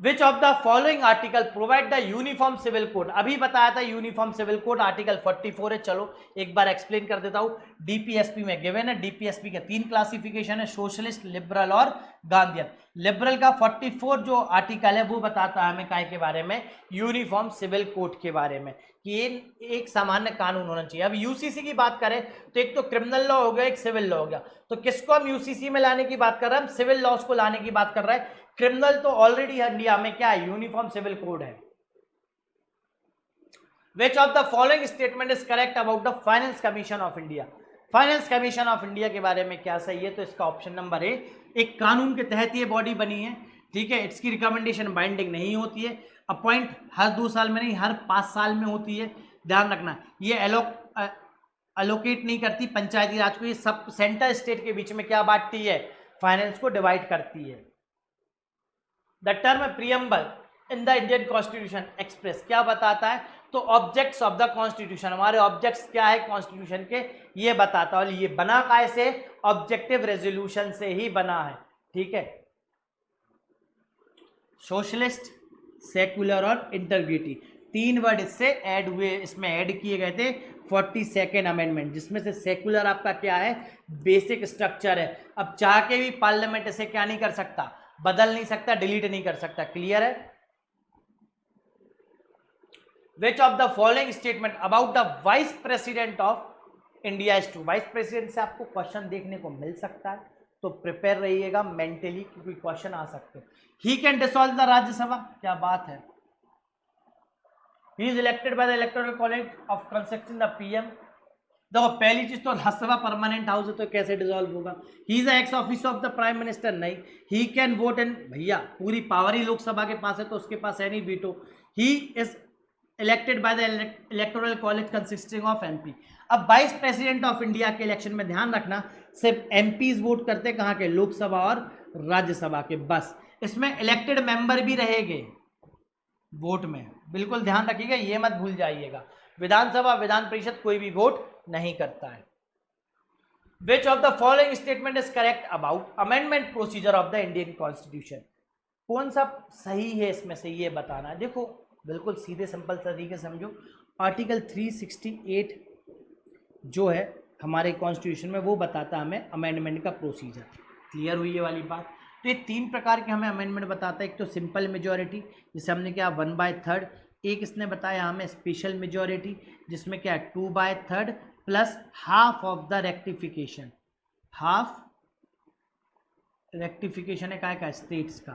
Which of the following article provide the uniform civil code? अभी बताया था यूनिफॉर्म सिविल कोड आर्टिकल 44 है। चलो एक बार एक्सप्लेन कर देता हूं। डीपीएसपी में गिवन है, डीपीएसपी के 3 क्लासिफिकेशन है, सोशलिस्ट, लिबरल और गांधीयन। लिबरल का 44 जो आर्टिकल है वो बताता है हमें काय के बारे में, यूनिफॉर्म सिविल कोड के बारे में, कि ये एक सामान्य कानून होना चाहिए। अब यूसीसी की बात करें तो एक तो क्रिमिनल लॉ हो गया, एक सिविल लॉ हो गया। तो किसको हम यूसीसी में लाने की बात कर रहे हैं, हम सिविल लॉस को लाने की बात कर रहे हैं। क्रिमिनल तो ऑलरेडी इंडिया में क्या है, यूनिफॉर्म सिविल कोड है। Which of the following statement is correct about the finance commission of India? Finance commission of India के बारे में क्या सही है, तो इसका ऑप्शन नंबर ए, एक कानून के तहत ये बॉडी बनी है, ठीक है। इसकी रिकमेंडेशन बाइंडिंग नहीं होती है, अपॉइंट हर 2 साल में नहीं, हर 5 साल में होती है। ध्यान रखना, ये अलोकेट नहीं करती पंचायती राज को, ये सब सेंटर स्टेट के बीच में क्या बांटती है, फाइनेंस को डिवाइड करती है। The term preamble in the Indian constitution express क्या बताता है, तो ऑब्जेक्ट्स ऑफ द कॉन्स्टिट्यूशन, हमारे ऑब्जेक्ट्स क्या है कॉन्स्टिट्यूशन के, ये बताता है। और ये बना कैसे, ऑब्जेक्टिव रेजोल्यूशन से ही बना है, ठीक है। सोशलिस्ट, सेकुलर और इंटीग्रिटी 3 वर्ड इससे ऐड हुए, इसमें ऐड किए गए थे 42nd अमेंडमेंट, जिसमें से सेकुलर आपका क्या है, बेसिक स्ट्रक्चर है। अब चाह के भी पार्लियामेंट इसे क्या नहीं कर सकता, बदल नहीं सकता, डिलीट नहीं कर सकता। क्लियर है। Which of the following statement about the vice president of India is true? Vice president से आपको क्वेश्चन देखने को मिल सकता है, तो प्रिपेयर रहिएगा मेंटली, क्योंकि क्वेश्चन आ सकते हैं। He can dissolve the Rajya Sabha, क्या बात है। ही is elected by the electoral college of constructing the PM. देखो पहली चीज तो राज्यसभा परमानेंट हाउस है, तो कैसे डिसॉल्व होगा। He is ex office of the prime minister, नहीं। ही कैन वोट इन, भैया पूरी पावर ही लोकसभा के पास है, तो उसके पास है नहीं veto. He is elected by the electoral college consisting of MP. अब वाइस प्रेसिडेंट ऑफ इंडिया के इलेक्शन में ध्यान रखना सिर्फ एमपीज वोट करते हैं, कहाँ के, लोकसभा और राज्यसभा के, बस। इसमें इलेक्टेड मेंबर भी रहेंगे वोट में, बिल्कुल ध्यान रखिएगा, ये मत भूल जाइएगा। विधानसभा, विधान परिषद कोई भी वोट नहीं करता है। Which of the following statement is correct about amendment procedure of the Indian Constitution? कौन सा सही है इसमें से, ये बताना है। देखो बिल्कुल सीधे सिंपल तरीके से समझो। आर्टिकल 368 जो है हमारे कॉन्स्टिट्यूशन में, वो बताता है हमें अमेंडमेंट का प्रोसीजर। क्लियर हुई ये वाली बात। तो ये 3 प्रकार के हमें अमेंडमेंट बताता है। एक तो सिंपल मेजॉरिटी, जिसे हमने क्या 1/3, एक इसने बताया हमें स्पेशल मेजॉरिटी, जिसमें क्या 2/3 plus half of the rectification. Half rectification है क्या का, स्टेट्स का।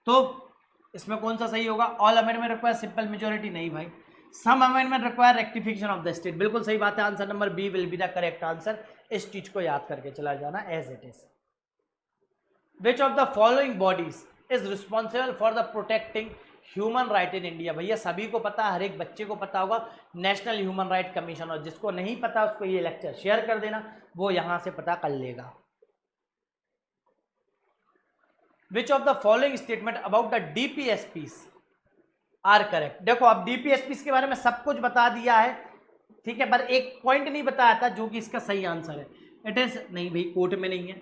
तो इसमें कौन सा सही होगा, all amendment require simple majority, नहीं भाई। Some amendment require rectification of the state, बिल्कुल सही बात है। Answer number B will be the correct answer. इस चीज को याद करके चला जाना as it is. Which of the following bodies is responsible for the protecting human right in India? भैया सभी को पता है, हर एक बच्चे को पता होगा, नेशनल ह्यूमन राइट कमीशन। और जिसको नहीं पता उसको ये लेक्चर शेयर कर देना, वो यहां से पता कर लेगा। Which of the following statement about the DPSPs are correct? देखो अब DPSPs के बारे में सब कुछ बता दिया है, ठीक है, पर एक पॉइंट नहीं बताया था जो कि इसका सही आंसर है। इट इज, नहीं भाई कोर्ट में नहीं है।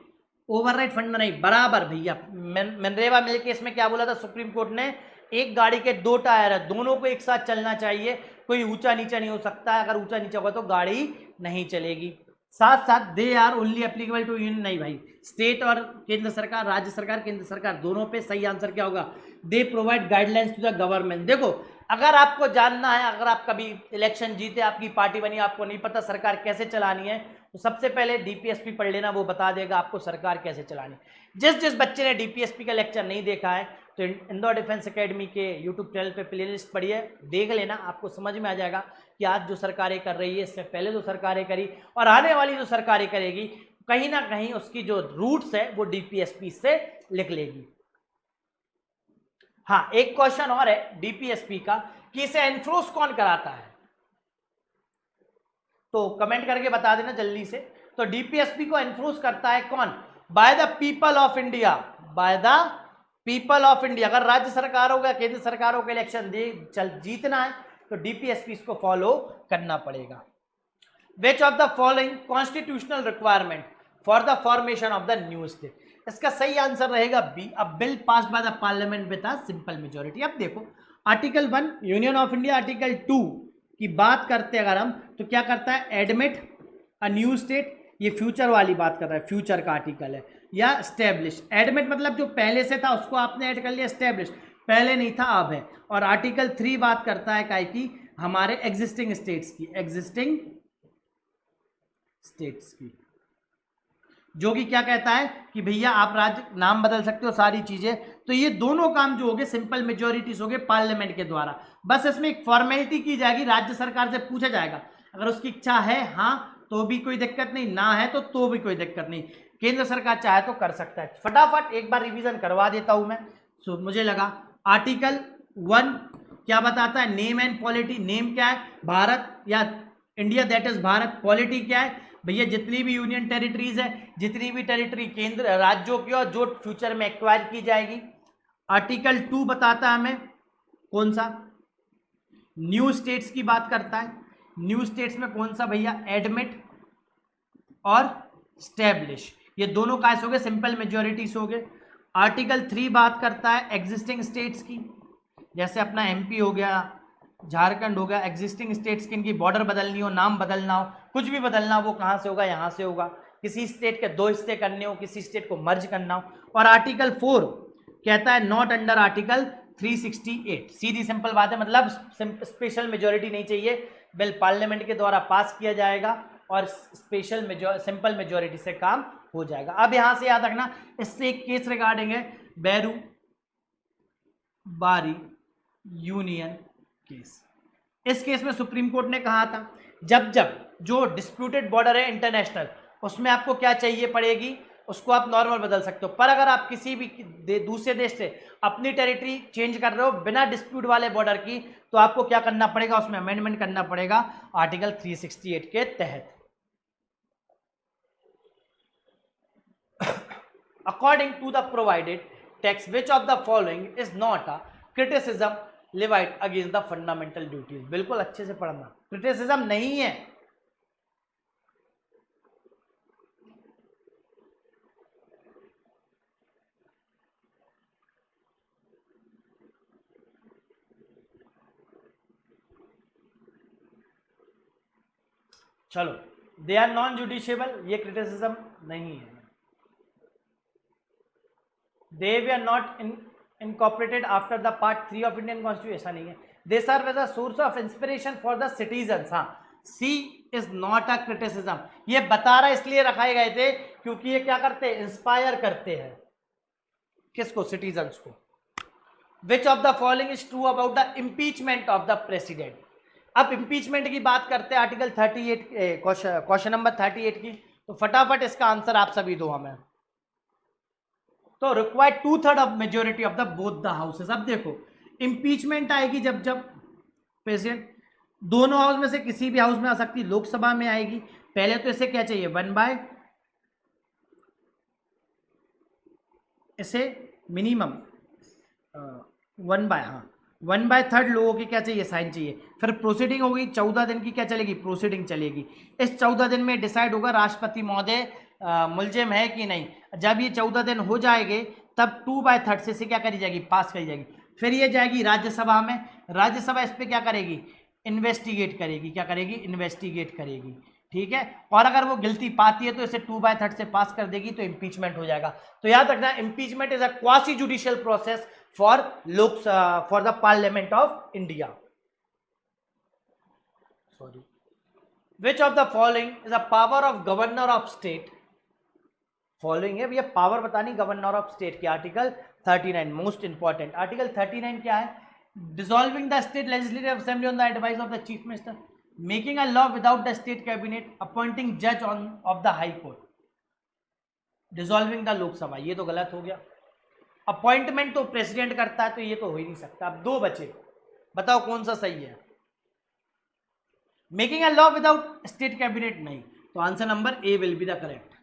ओवरराइड फंड नहीं, बराबर भैया। मनरेगा मिल के इसमें क्या बोला था सुप्रीम कोर्ट ने, एक गाड़ी के 2 टायर है, दोनों को एक साथ चलना चाहिए, कोई ऊंचा नीचा नहीं हो सकता है। अगर ऊंचा नीचा होगा तो गाड़ी नहीं चलेगी। साथ साथ they are only applicable to union, नहीं भाई, स्टेट और केंद्र सरकार, राज्य सरकार, केंद्र सरकार दोनों पे। सही आंसर क्या होगा, they provide guidelines to the government. देखो अगर आपको जानना है, अगर आप कभी इलेक्शन जीते, आपकी पार्टी बनी, आपको नहीं पता सरकार कैसे चलानी है, तो सबसे पहले डीपीएसपी पढ़ लेना, वो बता देगा आपको सरकार कैसे चलानी है। जिस जिस बच्चे ने डीपीएसपी का लेक्चर नहीं देखा है, तो इंदौर डिफेंस एकेडमी के यूट्यूब चैनल पे प्लेलिस्ट पड़ी है, देख लेना, आपको समझ में आ जाएगा कि आज जो सरकारें कर रही है, इससे पहले जो सरकारें करी और आने वाली जो सरकारें करेगी, कहीं ना कहीं उसकी जो रूट्स है वो डीपीएसपी से लिख लेगी। हाँ, एक क्वेश्चन और है डीपीएसपी का कि इसे एनफ्रोज कौन कराता है, तो कमेंट करके बता देना जल्दी से। तो डीपीएसपी को एनफ्रोज करता है कौन? Bye the people of India, bye the people of India. अगर राज्य सरकारों का, केंद्र सरकारों के इलेक्शन जीतना है तो डीपीएसपी इसको फॉलो करना पड़ेगा। Which of the following constitutional requirement for the formation of the new state? इसका सही आंसर रहेगा B, a bill passed by the parliament with a simple majority. अब देखो article 1 union of India, article 2 की बात करते हैं अगर हम, तो क्या करता है? एडमिट अ न्यू स्टेट, ये फ्यूचर वाली बात कर रहा है, फ्यूचर का आर्टिकल है। या स्टैब्लिश, एडमिट मतलब जो पहले से था उसको आपने ऐड कर लिया, स्टैब्लिश पहले नहीं था अब है। और आर्टिकल 3 बात करता है काय की? हमारे एग्जिस्टिंग स्टेट्स की, एग्जिस्टिंग स्टेट्स की, जो कि क्या कहता है कि भैया आप राज्य नाम बदल सकते हो, सारी चीजें। तो ये दोनों काम जो हो गए सिंपल मेजोरिटीज हो गए पार्लियामेंट के द्वारा। बस इसमें एक फॉर्मेलिटी की जाएगी, राज्य सरकार से पूछा जाएगा, अगर उसकी इच्छा है हाँ तो भी कोई दिक्कत नहीं, ना है तो भी कोई दिक्कत नहीं, केंद्र सरकार चाहे तो कर सकता है। फटाफट एक बार रिवीजन करवा देता हूं मैं। मुझे लगा आर्टिकल 1 क्या बताता है? Name and polity. नेम क्या है? भारत या India, that is Bharat. Polity क्या है भैया? जितनी भी यूनियन टेरिटरीज है, जितनी भी टेरिटरी केंद्र राज्यों की और जो फ्यूचर में एक्वायर की जाएगी। आर्टिकल 2 बताता है हमें कौन सा? न्यू स्टेट्स की बात करता है। न्यू स्टेट्स में कौन सा भैया? एडमिट और स्टैब्लिश, ये दोनों कैसे हो गए? सिंपल मेजोरिटीज हो गए। आर्टिकल 3 बात करता है एग्जिस्टिंग स्टेट्स की, जैसे अपना एमपी हो गया, झारखंड हो गया, एग्जिस्टिंग स्टेट्स की इनकी बॉर्डर बदलनी हो, नाम बदलना हो, कुछ भी बदलना हो, वो कहाँ से होगा? यहाँ से होगा। किसी स्टेट के 2 हिस्से करने हो, किसी स्टेट को मर्ज करना हो। और आर्टिकल 4 कहता है not under article 368। Sidhi simple बात है, मतलब स्पेशल मेजोरिटी नहीं चाहिए, बिल पार्लियामेंट के द्वारा पास किया जाएगा और सिंपल मेजोरिटी से काम हो जाएगा। अब यहां से याद रखना, इससे एक केस रिगार्डिंग है बैरू बारी यूनियन केस। इस केस में सुप्रीम कोर्ट ने कहा था जब जब जो डिस्प्यूटेड बॉर्डर है इंटरनेशनल, उसमें आपको क्या चाहिए पड़ेगी? उसको आप नॉर्मल बदल सकते हो, पर अगर आप किसी भी दूसरे देश से अपनी टेरिटरी चेंज कर रहे हो बिना डिस्प्यूट वाले बॉर्डर की, तो आपको क्या करना पड़ेगा? उसमें अमेंडमेंट करना पड़ेगा आर्टिकल 368 के तहत। According to the provided text, which of the following is not a criticism levied against the fundamental duties? बिल्कुल अच्छे से पढ़ना, क्रिटिसिज्म नहीं है। चलो, दे आर नॉन जुडिशियबल, ये क्रिटिसिज्म नहीं है। They were not incorporated after the part 3 of Indian Constitution, ऐसा नहीं है। They serve as a source of inspiration for the citizens। हाँ, C is not a criticism। ये बता रहा इसलिए रखाए गए थे क्योंकि ये क्या करते हैं? इंस्पायर करते हैं किसको? सिटीजन्स को। Which of the following is true about the impeachment of the president? अब इम्पीचमेंट की बात करते हैं आर्टिकल 38 क्वेश्चन नंबर 38 की, तो फटाफट इसका आंसर आप सभी दो हमें। तो required 2/3 of majority of the both the houses. अब देखो इंपीचमेंट आएगी जब जब प्रेसिडेंट दोनों हाउस में से किसी भी हाउस में आ सकती, लोकसभा में आएगी। पहले तो इसे क्या चाहिए? 1/, इसे मिनिमम 1/, हाँ 1/3 लोगों की क्या चाहिए? साइन चाहिए। फिर प्रोसीडिंग होगी 14 दिन की, क्या चलेगी? प्रोसीडिंग चलेगी। इस 14 दिन में डिसाइड होगा राष्ट्रपति महोदय मुलजिम है कि नहीं। जब ये 14 दिन हो जाएंगे तब 2/3 से क्या करी जाएगी? पास करी जाएगी। फिर ये जाएगी राज्यसभा में, राज्यसभा इस पर क्या करेगी? इन्वेस्टिगेट करेगी। क्या करेगी? इन्वेस्टिगेट करेगी, ठीक है। और अगर वो गिल्टी पाती है तो इसे 2/3 से पास कर देगी, तो इम्पीचमेंट हो जाएगा। तो याद रखना, impeachment is a quasi judicial process for for the parliament of India. Sorry, which of the following is a power of governor of state following है भैया, पावर बतानी गवर्नर ऑफ स्टेट की, आर्टिकल 39 मोस्ट इंपॉर्टेंट। आर्टिकल 39 क्या है? Dissolving the state legislative assembly on the advice of the chief minister, making a law without the state cabinet, appointing जज on off the high court, dissolving the Lok Sabha, ये तो गलत हो गया। Appointment तो president करता है, तो ये तो हो ही नहीं सकता। अब दो बचे, बताओ कौन सा सही है? Making a law without state cabinet नहीं, तो answer number A will be the correct.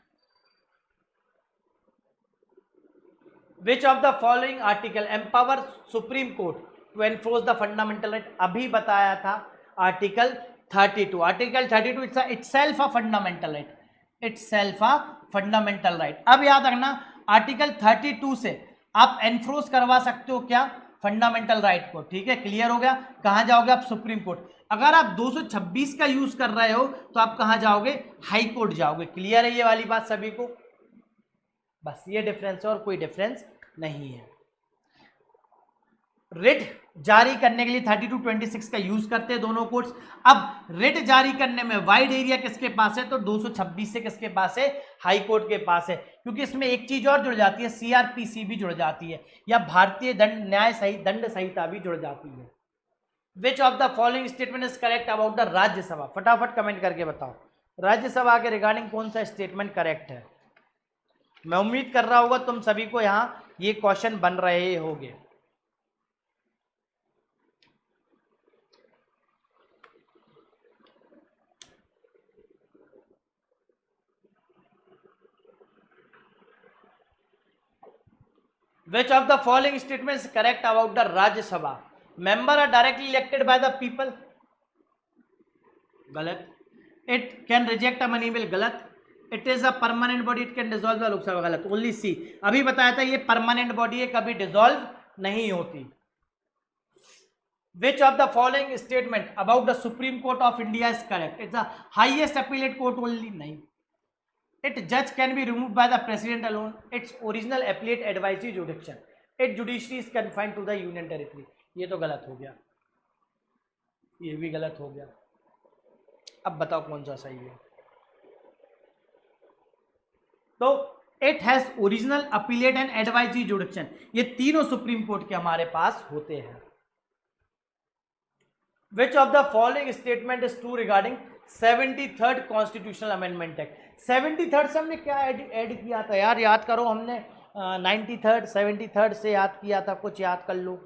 Which of the following article empower supreme court to enforce the fundamental right? अभी बताया था article 32। Article 32 itself a fundamental right, itself a fundamental right. अब याद रखना, article 32 से आप enforce करवा सकते हो क्या? फंडामेंटल राइट को। ठीक है, क्लियर हो गया। कहां जाओगे आप? Supreme court. अगर आप 226 का यूज कर रहे हो तो आप कहां जाओगे? हाई कोर्ट जाओगे। क्लियर है ये वाली बात सभी को? बस ये डिफरेंस है और कोई डिफरेंस नहीं है। रिट जारी करने के लिए 3226 का यूज करते हैं दोनों कोर्ट्स। अब रिट जारी करने में वाइड एरिया किसके पास है? तो 226 से किसके पास है? हाई कोर्ट के पास है, क्योंकि इसमें एक चीज और जुड़ जाती है, सीआरपीसी भी जुड़ जाती है, या भारतीय दंड दंड संहिता भी जुड़ जाती है। Which of the following statement is correct about the Rajya Sabha? फटाफट कमेंट करके बताओ, राज्यसभा के रिगार्डिंग कौन सा स्टेटमेंट करेक्ट है? मैं उम्मीद कर रहा होगा तुम सभी को यहां ये क्वेश्चन बन रहे होंगे। Which of the following statements is correct about the Rajya Sabha? Member are directly elected by the people. गलत। It can reject a money bill. गलत। It is a permanent body. It can dissolve the Lok Sabha. गलत। Only C. अभी बताया था ये permanent body है, कभी dissolve नहीं होती। Which of the following statement about the Supreme Court of India is correct? It's the highest appellate court only. नहीं। Its judge can be removed by the president alone. Its original appellate advisory jurisdiction. Its judiciary is confined to the union territory. ये तो गलत हो गया, ये भी गलत हो गया। अब बताओ कौन सा सही है? तो it has original appellate and advisory jurisdiction, ये तीनों सुप्रीम कोर्ट के हमारे पास होते हैं। Which of the following statement is true regarding 73rd constitutional amendment act? 73rd से हमने क्या ऐड किया था यार? याद करो, हमने 93rd 73rd से याद किया था, कुछ याद कर लो।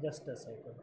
Just a second.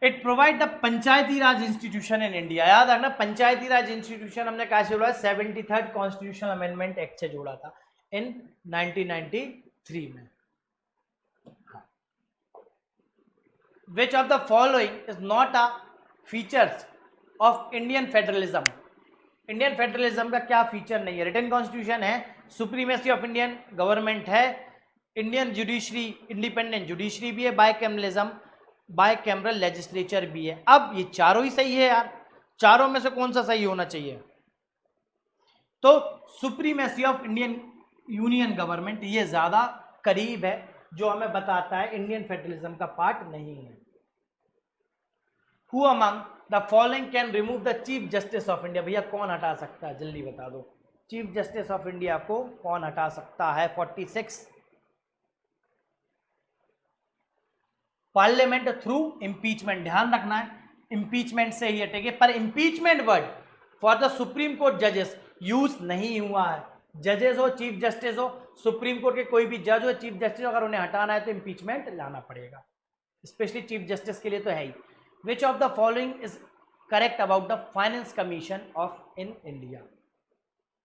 It provide the Panchayati raj institution in India. याद रखना, पंचायती राज इंस्टीट्यूशन हमने कैसे जोड़ा? 73rd कॉन्स्टिट्यूशनल अमेंडमेंट एक्ट से जोड़ा था इन 1993 में। Which of the following is not a features of Indian federalism? Indian federalism का क्या फीचर नहीं है? रिटन कॉन्स्टिट्यूशन है, सुप्रीमेसी ऑफ इंडियन गवर्नमेंट है, इंडियन जुडिशरी इंडिपेंडेंट जुडिशरी भी है, बायकैमरलिज्म बायकैमरल लेजिस्लेचर भी है। अब ये चारों ही सही है यार, चारों में से कौन सा सही होना चाहिए? तो supremacy of Indian union government ये ज्यादा करीब है, जो हमें बताता है इंडियन फेडरलिज्म का पार्ट नहीं है। Who among the following can remove the chief justice of India? भैया कौन हटा सकता है, जल्दी बता दो। चीफ जस्टिस ऑफ इंडिया को कौन हटा सकता है? 46 पार्लियामेंट थ्रू इम्पीचमेंट। ध्यान रखना है, इम्पीचमेंट से ही हटेंगे, पर impeachment word for the supreme court जजेस यूज नहीं हुआ है। जजेस हो, चीफ जस्टिस हो, सुप्रीम कोर्ट के कोई भी जज हो, चीफ जस्टिस, अगर उन्हें हटाना है तो इम्पीचमेंट लाना पड़ेगा, स्पेशली चीफ जस्टिस के लिए तो है ही। Which of the following is correct about the finance commission of in India?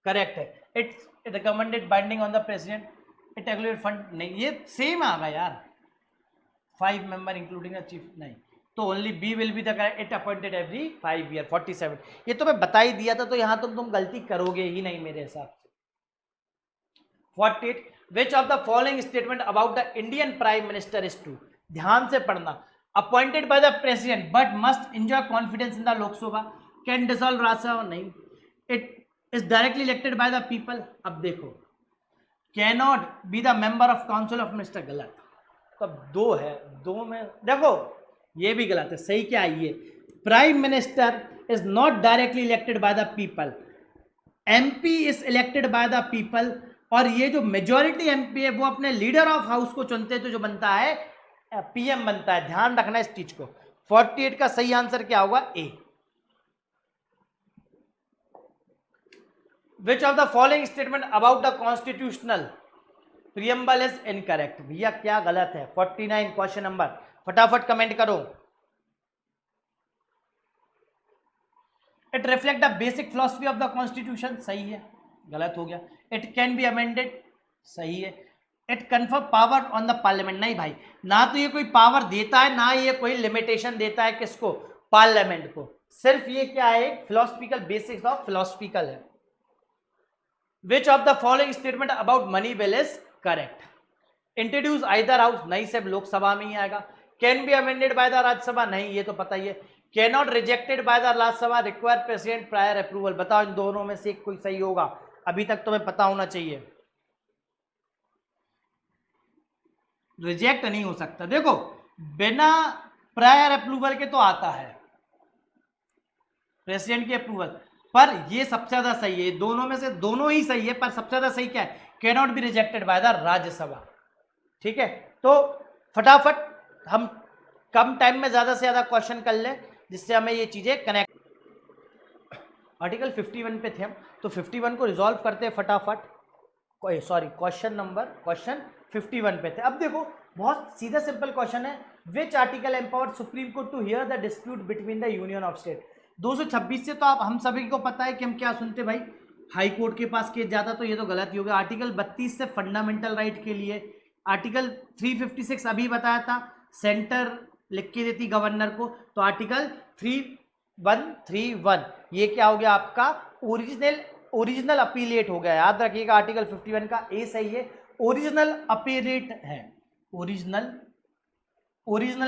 Correct है, it's recommended binding on the president, it aggregate fund, नहीं ये सेम आ गया यार, 5 मेंबर इंक्लूडिंग द चीफ, नहीं तो only B will be the correct, it appointed every 5 year 47, ये तो मैं बता ही दिया था, तो यहाँ तुम गलती करोगे ही नहीं मेरे हिसाब से। 48 which of the following statement about the Indian prime minister is true, ध्यान से पढ़ना, appointed by the president but must enjoy confidence in the Lok Sabha, can dissolve Rajya Sabha, नहीं, it is directly elected by the people, अब देखो cannot be the member of council of minister, गलत, तब दो है, दो में देखो ये भी गलत है, सही क्या है ये, prime minister is not directly elected by the people, MP is elected by the people, और ये जो मेजॉरिटी एमपी है वो अपने लीडर ऑफ हाउस को चुनते हैं, तो जो बनता है पीएम बनता है, ध्यान रखना इस चीज को। 48 का सही आंसर क्या होगा, A. Which of the following statement about the constitutional preamble is incorrect, भैया क्या गलत है, 49 क्वेश्चन नंबर, फटाफट कमेंट करो। It reflect the basic philosophy of the constitution, सही है, गलत हो गया। इट कैन बी अमेंडेड, सही है। It confer power on the parliament, नहीं भाई, ना तो ये कोई पावर देता है ना ये कोई लिमिटेशन देता है, किसको, पार्लियामेंट को, सिर्फ ये क्या है, फिलोसफिकल बेसिक्स ऑफ फिलोसफिकल है। Which of the following statement about money bill is correct, introduce either house, नहीं, सब लोकसभा में ही आएगा। Can be amended by the Rajya Sabha, नहीं, ये तो पता ही है। Can not rejected by the Rajya Sabha, require president prior approval, बताओ इन दोनों में से एक कोई सही होगा, अभी तक तुम्हें पता होना चाहिए। रिजेक्ट नहीं हो सकता, देखो बिना प्रायर अप्रूवल के तो आता है, प्रेसिडेंट की अप्रूवल, पर ये सबसे ज्यादा सही है, दोनों में से दोनों ही सही है, पर सबसे ज्यादा सही क्या है, can not be rejected by the Rajya Sabha, ठीक है। तो फटाफट हम कम टाइम में ज्यादा से ज्यादा क्वेश्चन कर ले, जिससे हमें ये चीजें कनेक्ट। आर्टिकल 51 पे थे हम, तो 51 को रिजॉल्व करते हैं फटाफट, सॉरी क्वेश्चन 51 पे थे। अब देखो बहुत सीधा सिंपल क्वेश्चन है, which article empower supreme court to hear the dispute between the union of state. 226 से तो आप हम सभी को पता है कि हम क्या सुनते भाई, हाई कोर्ट के पास केस जाता, तो ये तो गलत ही हो गया। आर्टिकल 32 से फंडामेंटल राइट के लिए, आर्टिकल 356 अभी बताया था, सेंटर लिख के देती गवर्नर को, तो आर्टिकल 3131 ये क्या हो गया आपका, ओरिजिनल अपीलेट हो गया, याद रखिएगा। आर्टिकल 51 का ए सही है, ओरिजिनल अपीलेट है, ओरिजिनल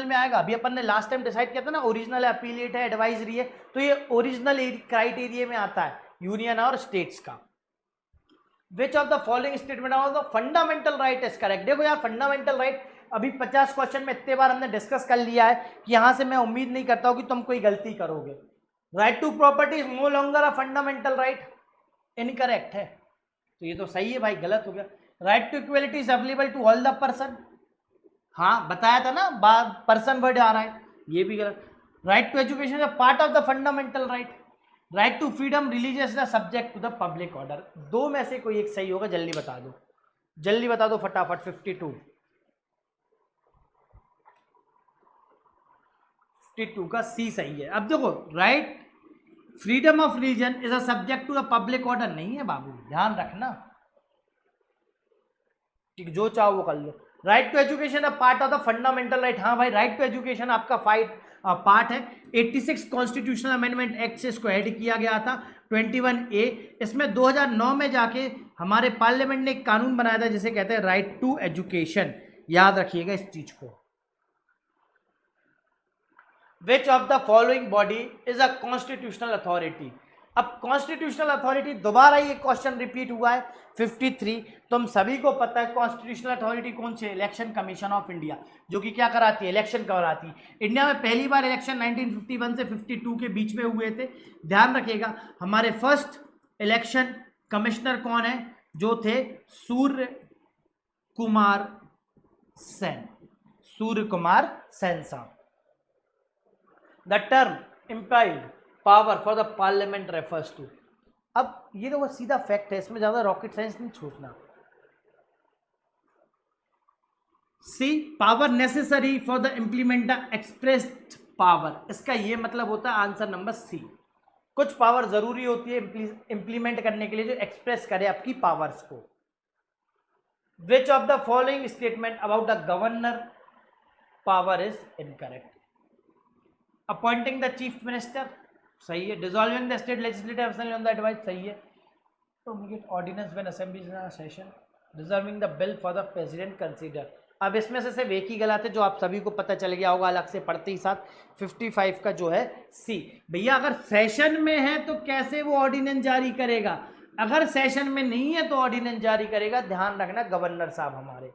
में आएगा। अभी अपन ने लास्ट टाइम डिसाइड किया था ना, ओरिजिनल है, अपीलेट है, एडवाइजरी है, तो ये ओरिजिनल क्राइटेरिया में आता है यूनियन और स्टेट्स का। विच of the following statement of the fundamental right is correct, देखो यार फंडामेंटल राइट अभी 50 क्वेश्चन में इतने बार हमने डिस्कस कर लिया है कि यहां से मैं उम्मीद नहीं करता हूं कि तुम कोई गलती करोगे। Right to property is no longer a fundamental right, incorrect है, तो ये तो सही है भाई, गलत हो गया। Right to equality is available to all the person, हाँ बताया था ना, पर्सन वर्ड आ रहा है, ये भी गलत। Right to education is part of the fundamental right. Right to freedom religious the subject to the public order, दो में से कोई एक सही होगा, जल्दी बता दो, जल्दी बता दो फटाफट। 52 का सी सही है। अब देखो right freedom of religion is a subject to the public order, नहीं है बाबू, ध्यान रखना, ठीक, जो चाहो वो कर लो। Right to education a part of the fundamental right, हाँ भाई राइट टू एजुकेशन आपका पार्ट है। 86 कॉन्स्टिट्यूशनल अमेंडमेंट एक्ट से इसको ऐड किया गया था 21A, इसमें 2009 में जाके हमारे पार्लियामेंट ने एक कानून बनाया था जिसे कहते हैं राइट टू एजुकेशन, याद रखिएगा इस चीज को। विच of the following body is a constitutional authority, अब कॉन्स्टिट्यूशनल अथॉरिटी दोबारा ये क्वेश्चन रिपीट हुआ है 53, तुम सभी को पता है कॉन्स्टिट्यूशनल अथॉरिटी कौन सी है, इलेक्शन कमीशन ऑफ इंडिया, जो कि क्या कराती है, इलेक्शन कराती है। इंडिया में पहली बार इलेक्शन 1951 से 52 के बीच में हुए थे, ध्यान रखिएगा। हमारे फर्स्ट इलेक्शन कमिश्नर कौन है, जो थे सूर्य कुमार सेन साहब। The term implied power for the parliament refers to, अब ये तो सीधा फैक्ट है, इसमें ज्यादा रॉकेट साइंस नहीं सोचना। C power necessary for the implement the expressed power, इसका ये मतलब होता है आंसर नंबर सी, कुछ पावर जरूरी होती है इंप्लीमेंट करने के लिए जो एक्सप्रेस करे आपकी पावर्स को। विच of the following statement about the governor power is incorrect? Appointing the chief minister सही है, dissolving the state legislative assembly on the advice सही है, promulgate ordinance when assembly is in a session, reserving the bill for the president consider। अब इसमें से सिर्फ एक ही गलत है जो आप सभी को पता चल गया होगा अलग से पढ़ते ही साथ, 55 का जो है सी। भैया अगर सेशन में है तो कैसे वो ऑर्डिनेंस जारी करेगा, अगर सेशन में नहीं है तो ऑर्डिनेंस जारी करेगा, ध्यान रखना गवर्नर साहब हमारे।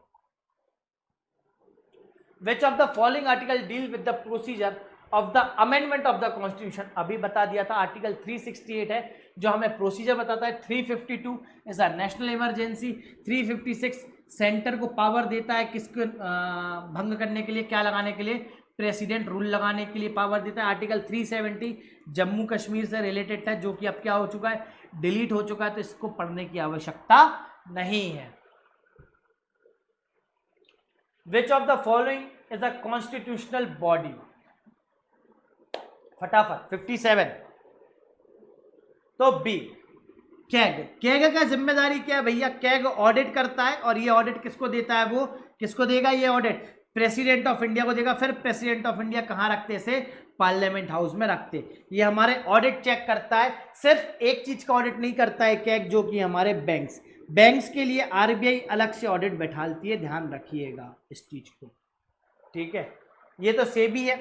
विच of the following article deal with the procedure of the amendment of the constitution? अभी बता दिया था आर्टिकल 368 है जो हमें प्रोसीजर बताता है। 352 is a national emergency. 356 centre को पावर देता है किसको भंग करने के लिए, क्या लगाने के लिए, प्रेसिडेंट रूल लगाने के लिए पावर देता है। आर्टिकल 370 जम्मू कश्मीर से रिलेटेड था जो कि अब क्या हो चुका है, डिलीट हो चुका है, तो इसको पढ़ने की आवश्यकता नहीं है। Which of the following is a constitutional body? फटाफट 57 तो बी कैग। कैग का जिम्मेदारी क्या है भैया? कैग ऑडिट करता है और ये ऑडिट किसको देता है, वो किसको देगा ये ऑडिट? प्रेसिडेंट ऑफ इंडिया को देगा। फिर प्रेसिडेंट ऑफ इंडिया कहाँ रखते से? पार्लियामेंट हाउस में रखते। ये हमारे ऑडिट चेक करता है, सिर्फ एक चीज का ऑडिट नहीं करता है कैग, जो कि हमारे बैंक्स के लिए आरबीआई अलग से ऑडिट बैठालती है, ध्यान रखिएगा इस चीज को, ठीक है। ये तो सेबी है,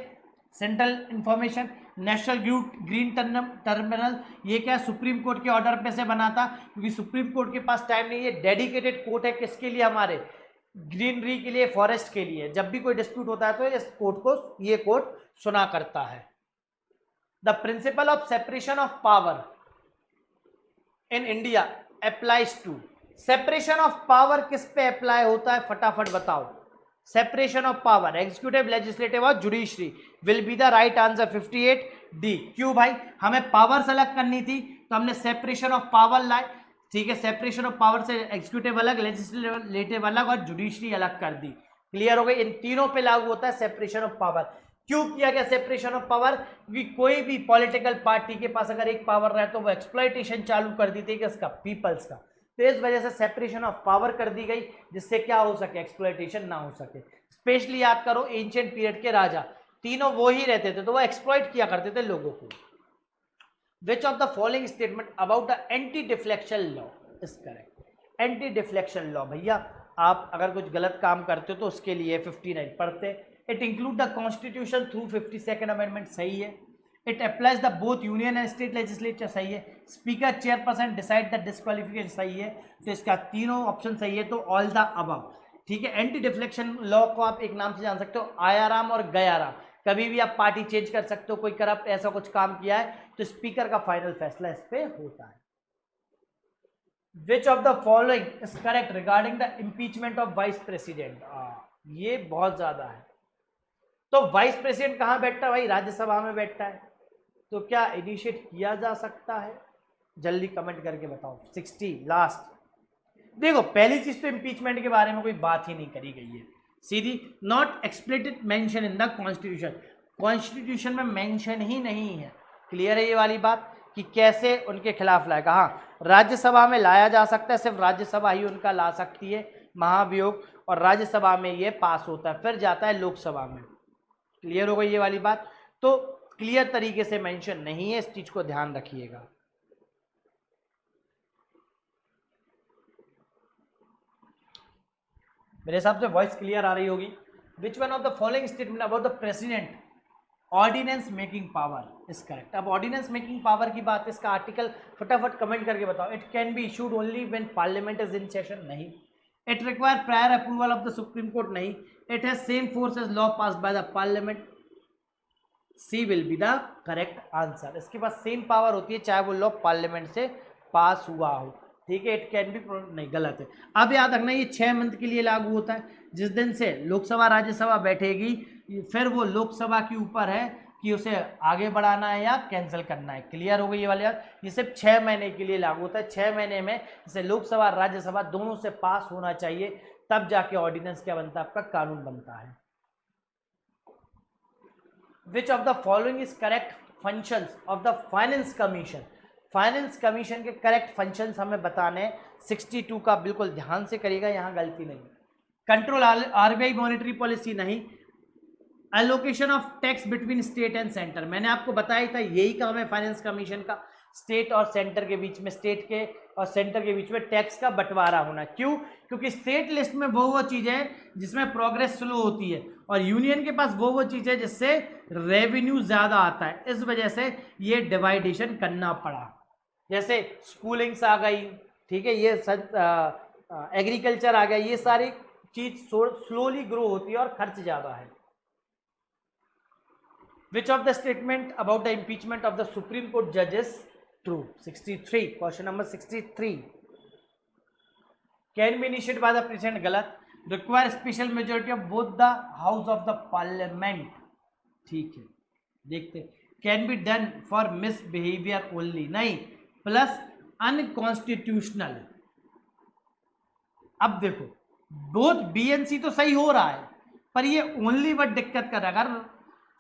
central information national green terminal, ये क्या सुप्रीम कोर्ट के ऑर्डर पे से बना था, क्योंकि सुप्रीम कोर्ट के पास टाइम नहीं है। डेडिकेटेड कोर्ट है किसके लिए? हमारे ग्रीनरी के लिए, फॉरेस्ट के लिए। जब भी कोई डिस्प्यूट होता है तो इस कोर्ट को, ये कोर्ट सुना करता है। The principle of separation of power in India applies to. Separation of power किस पे अप्लाई होता है, फटाफट बताओ। Separation of power executive, legislative और judiciary will be the right answer 58 D. क्यों भाई? हमें पावर सेलेक्ट करनी थी तो हमने सेपरेशन ऑफ पावर लाए, ठीक है। सेपरेशन ऑफ पावर से एग्जीक्यूटिव अलग, लेजिस्लेटिव अलग और जुडिशरी अलग कर दी। क्लियर हो गई? इन तीनों पे लागू होता है सेपरेशन ऑफ पावर। क्यों किया गया सेपरेशन ऑफ पावर? क्योंकि कोई भी पॉलिटिकल पार्टी के पास अगर एक पावर रहे तो वो एक्सप्लॉयटेशन चालू कर दी थी किसका? पीपल्स का। तो इस वजह से सेपरेशन ऑफ पावर कर दी गई, जिससे क्या हो सके, एक्सप्लॉयटेशन ना हो सके। स्पेशली याद करो एंशिएंट पीरियड के राजा तीनों वो ही रहते थे, तो वो एक्सप्लॉइट किया करते थे लोगों को। विच of the following statement about the anti defection law is correct? Anti defection law भैया आप अगर कुछ गलत काम करते हो तो उसके लिए 59 पढ़ते। It include the constitution through 52nd amendment सही है। It applies the both union and state legislature सही है। Speaker chairperson decide the disqualification सही है। तो इसका तीनों ऑप्शन सही है, तो ऑल द अबव, ठीक है। एंटी डिफ्लेक्शन लॉ को आप एक नाम से जान सकते हो, आयाराम और गयाराम। कभी भी आप पार्टी चेंज कर सकते हो, कोई करप्ट ऐसा कुछ काम किया है तो स्पीकर का फाइनल फैसला इस पे होता है। Which of the following is correct regarding the impeachment of vice president? ये बहुत ज्यादा है। तो वाइस प्रेसिडेंट कहां बैठता है भाई? राज्यसभा में बैठता है। तो क्या इनिशिएट किया जा सकता है? जल्दी कमेंट करके बताओ। 60 लास्ट। देखो पहली चीज तो इम्पीचमेंट के बारे में कोई बात ही नहीं करी गई है, सीधी not explicit mention in the constitution. Constitution में मेंशन ही नहीं है। क्लियर है ये वाली बात कि कैसे उनके खिलाफ लाएगा? हाँ, राज्यसभा में लाया जा सकता है, सिर्फ राज्यसभा ही उनका ला सकती है महाभियोग, और राज्यसभा में ये पास होता है, फिर जाता है लोकसभा में। क्लियर हो गई ये वाली बात? तो क्लियर तरीके से मेंशन नहीं है, इस चीज को ध्यान रखिएगा। मेरे हिसाब से वॉइस क्लियर आ रही होगी। Which one of the following statement about the president ordinance making power is correct? अब ऑर्डिनेंस मेकिंग पावर की बात, इसका आर्टिकल फटाफट कमेंट करके बताओ। It can be issued only when parliament is in session, नहीं। It require prior approval of the supreme court, नहीं। It has same force as law pass by the parliament, C will be the correct answer. इसके पास same power होती है चाहे वो law parliament से पास हुआ हो, ठीक है। इट कैन बी, नहीं गलत है। अब याद रखना ये 6 मंथ के लिए लागू होता है। जिस दिन से लोकसभा राज्यसभा बैठेगी फिर वो लोकसभा के ऊपर है कि उसे आगे बढ़ाना है या कैंसिल करना है। क्लियर हो गई ये वाली बात? ये सिर्फ 6 महीने के लिए लागू होता है। 6 महीने में जैसे लोकसभा राज्यसभा दोनों से पास होना चाहिए, तब जाके ऑर्डिनेंस क्या बनता है, आपका कानून बनता है। Which of the following is correct functions of the finance commission. Finance commission के करेक्ट फंक्शंस हमें बताने हैं। 62 का बिल्कुल ध्यान से करिएगा, यहाँ गलती नहीं। कंट्रोल आरबीआई मॉनेटरी पॉलिसी नहीं। Allocation of tax between state and centre, मैंने आपको बताया था यही काम है फाइनेंस कमीशन का, स्टेट और सेंटर के बीच में, स्टेट के और सेंटर के बीच में टैक्स का बंटवारा होना। क्यों? क्योंकि स्टेट लिस्ट में वो चीजें हैं जिसमें प्रोग्रेस स्लो होती है, और यूनियन के पास वो चीजें जिससे रेवेन्यू ज्यादा आता है, इस वजह से ये डिवाइडेशन करना पड़ा। जैसे स्कूलिंग्स आ गई, ठीक है, ये एग्रीकल्चर आ गया, ये सारी चीज स्लोली ग्रो होती है और खर्च ज्यादा है। Which of the statement about the impeachment of the Supreme Court judge is true? 63, question number 63. Can be initiated by the president, गलत। Require special majority of both the house of the parliament, ठीक है, देखते। Can be done for misbehavior only, नहीं, plus unconstitutional। अब देखो both B and C तो सही हो रहा है, पर ये ओनली वर्ड दिक्कत कर रहा है। अगर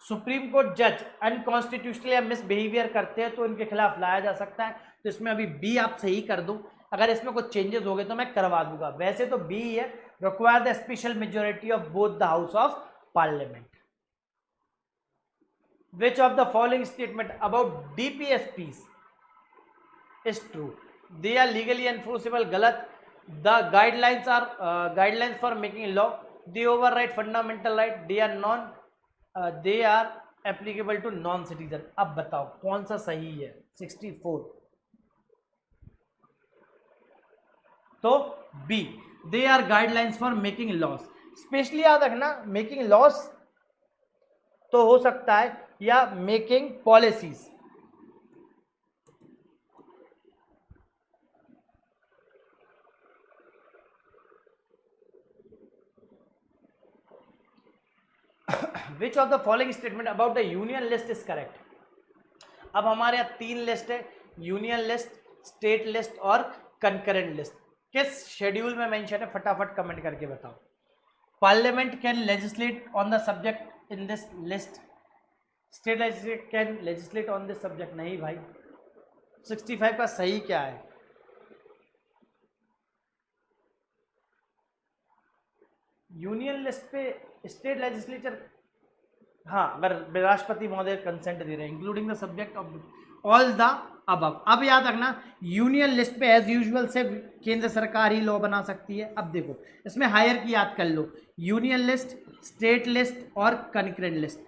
सुप्रीम कोर्ट जज अनकॉन्स्टिट्यूशनल या मिसबिहेवियर करते हैं तो इनके खिलाफ लाया जा सकता है। तो इसमें अभी बी आप सही कर दो, अगर इसमें कुछ चेंजेस हो गए तो मैं करवा दूंगा। वैसे तो बी है, require the special majority of both the house of parliament. Which of the following statement about DPSPs is true? They are legally enforceable, गलत। The guidelines are guidelines for making law, they override fundamental right, they are applicable to non citizen. अब बताओ कौन सा सही है? 64, तो B, they are guidelines for making laws. Specially याद रखना, मेकिंग लॉस तो हो सकता है या making policies. Which of the following statement about the union list is correct? अब हमारे यहाँ 3 लिस्ट है, यूनियन लिस्ट, स्टेट लिस्ट और कंकरेंट लिस्ट। किस शेड्यूल में मेंशन है फटाफट कमेंट करके बताओ। Parliament can legislate on the subject in this list, state legislature can legislate on this subject, नहीं भाई। 65 का सही क्या है? यूनियन लिस्ट पे स्टेट लेजिस्लेचर, हाँ, अगर राष्ट्रपति महोदय कंसेंट दे रहे हैं, including the subject of all the above. अब याद रखना, यूनियन लिस्ट पे एज यूजुअल से केंद्र सरकार ही लॉ बना सकती है। अब देखो इसमें हायर की याद कर लो, यूनियन लिस्ट, स्टेट लिस्ट और कंकरेंट लिस्ट।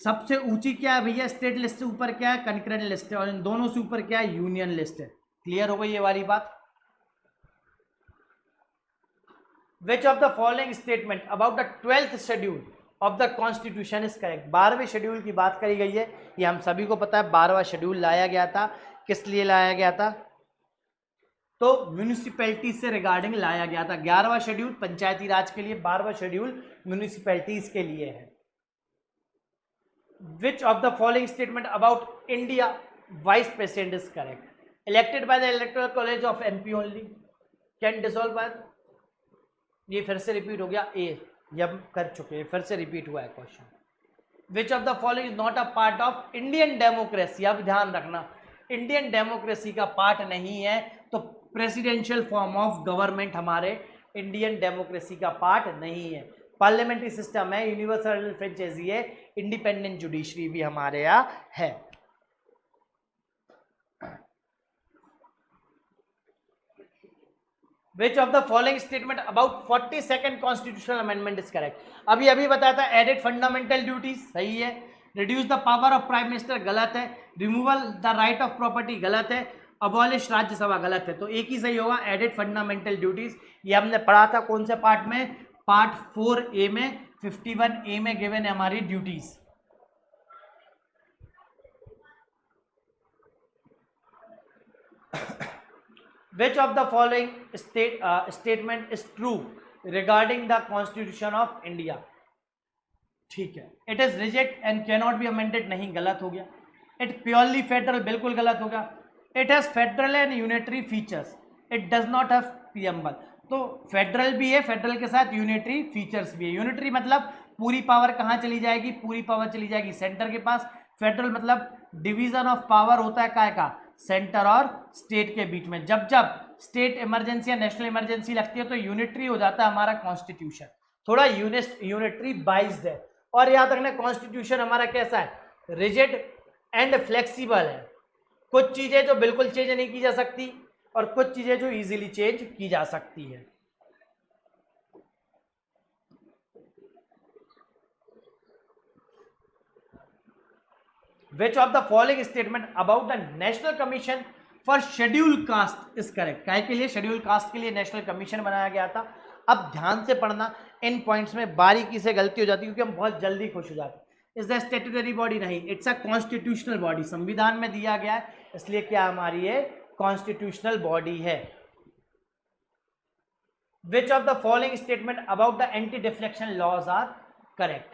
सबसे ऊंची क्या है भैया? स्टेट लिस्ट से ऊपर क्या है? कंकरेंट लिस्ट है, और इन दोनों से ऊपर क्या है? यूनियन लिस्ट है। क्लियर हो गई ये वाली बात? Which of the following statement about the 12th schedule of the Constitution is correct? 12वें शेड्यूल की बात करी गई है, ये हम सभी को पता है। 12वां शेड्यूल लाया गया था, किस लिए लाया गया था? तो म्यूनिसिपैलिटी से रिगार्डिंग लाया गया था। 11वां शेड्यूल पंचायती राज के लिए, 12वां शेड्यूल म्यूनिसिपैलिटीज के लिए है। Which of the following statement about India vice president is correct? Elected by the electoral college of MP only, can dissolve by, ये फिर से रिपीट हो गया। ए ये हम कर चुके हैं, फिर से रिपीट हुआ है question. Which of the following is not a part of Indian democracy? अब ध्यान रखना, इंडियन डेमोक्रेसी का पार्ट नहीं है, तो प्रेसिडेंशियल फॉर्म ऑफ गवर्नमेंट हमारे इंडियन डेमोक्रेसी का पार्ट नहीं है। पार्लियामेंट्री सिस्टम है, यूनिवर्सल फ्रेंचाइजी है, इंडिपेंडेंट जुडिशरी भी हमारे यहाँ है। Which of the following statement about 42nd constitutional amendment is correct? अभी बताया था एडेड फंडामेंटल ड्यूटीज, सही है। Reduce the power of prime minister, गलत है। Removal the right of property, गलत है। अबॉलिश राज्यसभा, गलत है। तो एक ही सही होगा, एडेड फंडामेंटल ड्यूटीज। ये हमने पढ़ा था कौन से पार्ट में? पार्ट 4A में, 51A में गिवन है हमारी duties. Which of the following statement is true regarding the Constitution of India? ठीक है। It is rigid and cannot be amended, नहीं, गलत हो गया। It purely federal, बिल्कुल गलत होगा। It has federal and unitary features. It does not have preamble. तो फेडरल भी है, फेडरल के साथ यूनिटरी फीचर्स भी है। यूनिटरी मतलब पूरी पावर कहाँ चली जाएगी? पूरी पावर चली जाएगी सेंटर के पास। फेडरल मतलब डिवीजन ऑफ पावर होता है काय का, सेंटर और स्टेट के बीच में। जब जब स्टेट इमरजेंसी या नेशनल इमरजेंसी लगती है तो यूनिटरी हो जाता है हमारा कॉन्स्टिट्यूशन, थोड़ा यूनिटरी बाइज्ड है। और याद रखना कॉन्स्टिट्यूशन हमारा कैसा है, रिजिड एंड फ्लेक्सिबल है। कुछ चीजें जो बिल्कुल चेंज नहीं की जा सकती और कुछ चीजें जो इजीली चेंज की जा सकती है। Which of the following statement about the National Commission for Scheduled Caste is correct? काय के लिए, शेड्यूल कास्ट के लिए नेशनल कमीशन बनाया गया था। अब ध्यान से पढ़ना, इन पॉइंट्स में बारीकी से गलती हो जाती है क्योंकि हम बहुत जल्दी खुश हो जाते हैं। इज द स्टैट्यूटरी बॉडी, नहीं, इट्स अ कॉन्स्टिट्यूशनल बॉडी, संविधान में दिया गया है, इसलिए क्या हमारी ये कॉन्स्टिट्यूशनल बॉडी है। Which of the following statement about the anti deflection laws are correct?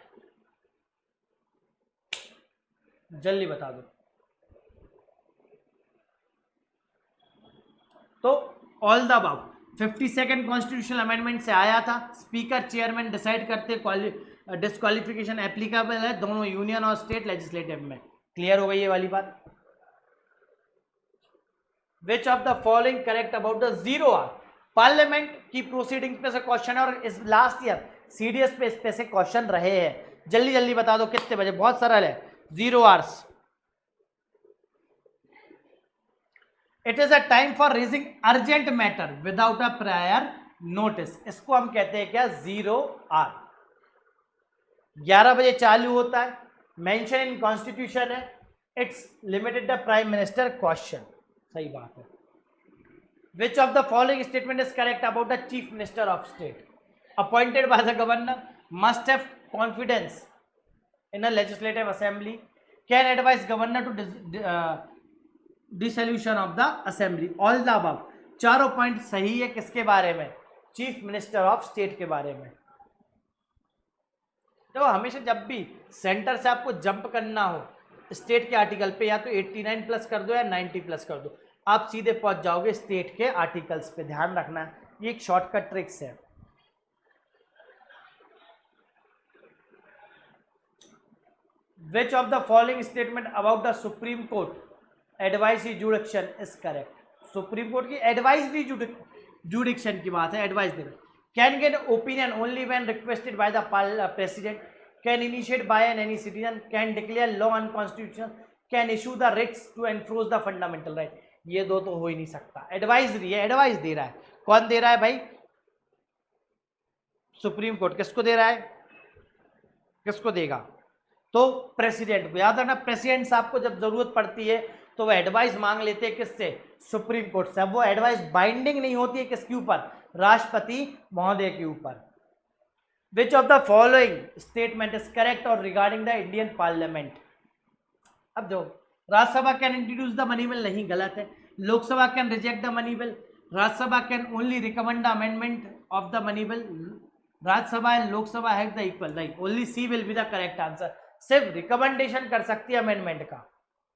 जल्दी बता दो। तो all the above 52nd constitutional amendment से आया था, स्पीकर चेयरमैन डिसाइड करते, डिस्क्वालिफिकेशन एप्लीकेबल है दोनों यूनियन और स्टेट लेजिस्लेटिव में। क्लियर हो गई ये वाली बात। Which of the following correct about the zero hour, parliament की प्रोसीडिंग पे से क्वेश्चन है और इस लास्ट ईयर सीडीएस पे इस पे से क्वेश्चन रहे हैं। जल्दी जल्दी बता दो कितने बजे, बहुत सरल है, zero hours. It is a time for raising urgent matter without a prior notice, इसको हम कहते हैं क्या, जीरो आर। 11 बजे चालू होता है, मेंशन इन कॉन्स्टिट्यूशन है, it's limited the prime minister question, सही बात है। Which of the following statement is correct about the chief minister of state, appointed by the governor, must have confidence in a legislative assembly, can advise governor to dissolution of the assembly. All the above, चारों point सही है, किसके बारे में, chief minister of state के बारे में। तो हमेशा जब भी सेंटर से आपको जंप करना हो स्टेट के आर्टिकल पे, या तो 89 प्लस कर दो या 90 प्लस कर दो, आप सीधे पहुंच जाओगे स्टेट के आर्टिकल्स पे। ध्यान रखना, ये एक शॉर्टकट ट्रिक्स है। Which of the following statement about the supreme court advice jurisdiction is correct, supreme court की एडवाइजरी जुडिक्शन की बात है, एडवाइस दे रहे। Can get opinion only when requested by the president, can initiate by an any citizen, can declare law unconstitutional, can issue the writs to enforce the fundamental right. ये दो तो हो ही नहीं सकता, एडवाइजरी है, एडवाइस दे रहा है। कौन दे रहा है भाई, सुप्रीम कोर्ट। किसको दे रहा है, किसको देगा, तो प्रेसिडेंट को। याद रखना, प्रेसिडेंट साहब को जब जरूरत पड़ती है तो वो एडवाइस मांग लेते हैं, किससे, सुप्रीम कोर्ट से। अब वो एडवाइस बाइंडिंग नहीं होती है, किसके ऊपर, राष्ट्रपति महोदय के ऊपर। Which of the following statement is correct और रिगार्डिंग द इंडियन पार्लियामेंट। अब जो Rajya Sabha can introduce the money bill, नहीं, गलत है। Lok Sabha can reject the money bill, Rajya Sabha can only recommend the amendment of the money bill, Rajya Sabha and Lok Sabha have the equal right, only C will be the correct answer. सिर्फ recommendation कर सकती है amendment का,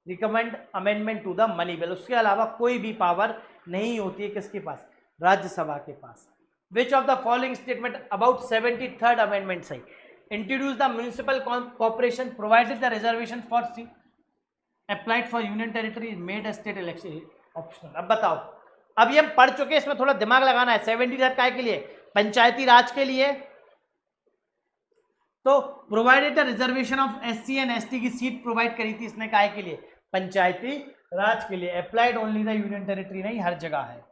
recommend amendment to the money bill, उसके अलावा कोई भी power नहीं होती है किसके पास, राज्यसभा के पास। Which of the following statement about 73rd amendment सही, introduce the municipal corporation, provided the reservation for C applied for union territory, made state election optional. अब बताओ, अब ये हम पढ़ चुके हैं, इसमें थोड़ा दिमाग लगाना है। 73rd काय के लिए, पंचायती राज के लिए। तो provided the reservation of SC and ST की सीट प्रोवाइड करी थी इसने, काय के लिए, पंचायती राज के लिए। Applied only the union territory, नहीं, हर जगह है।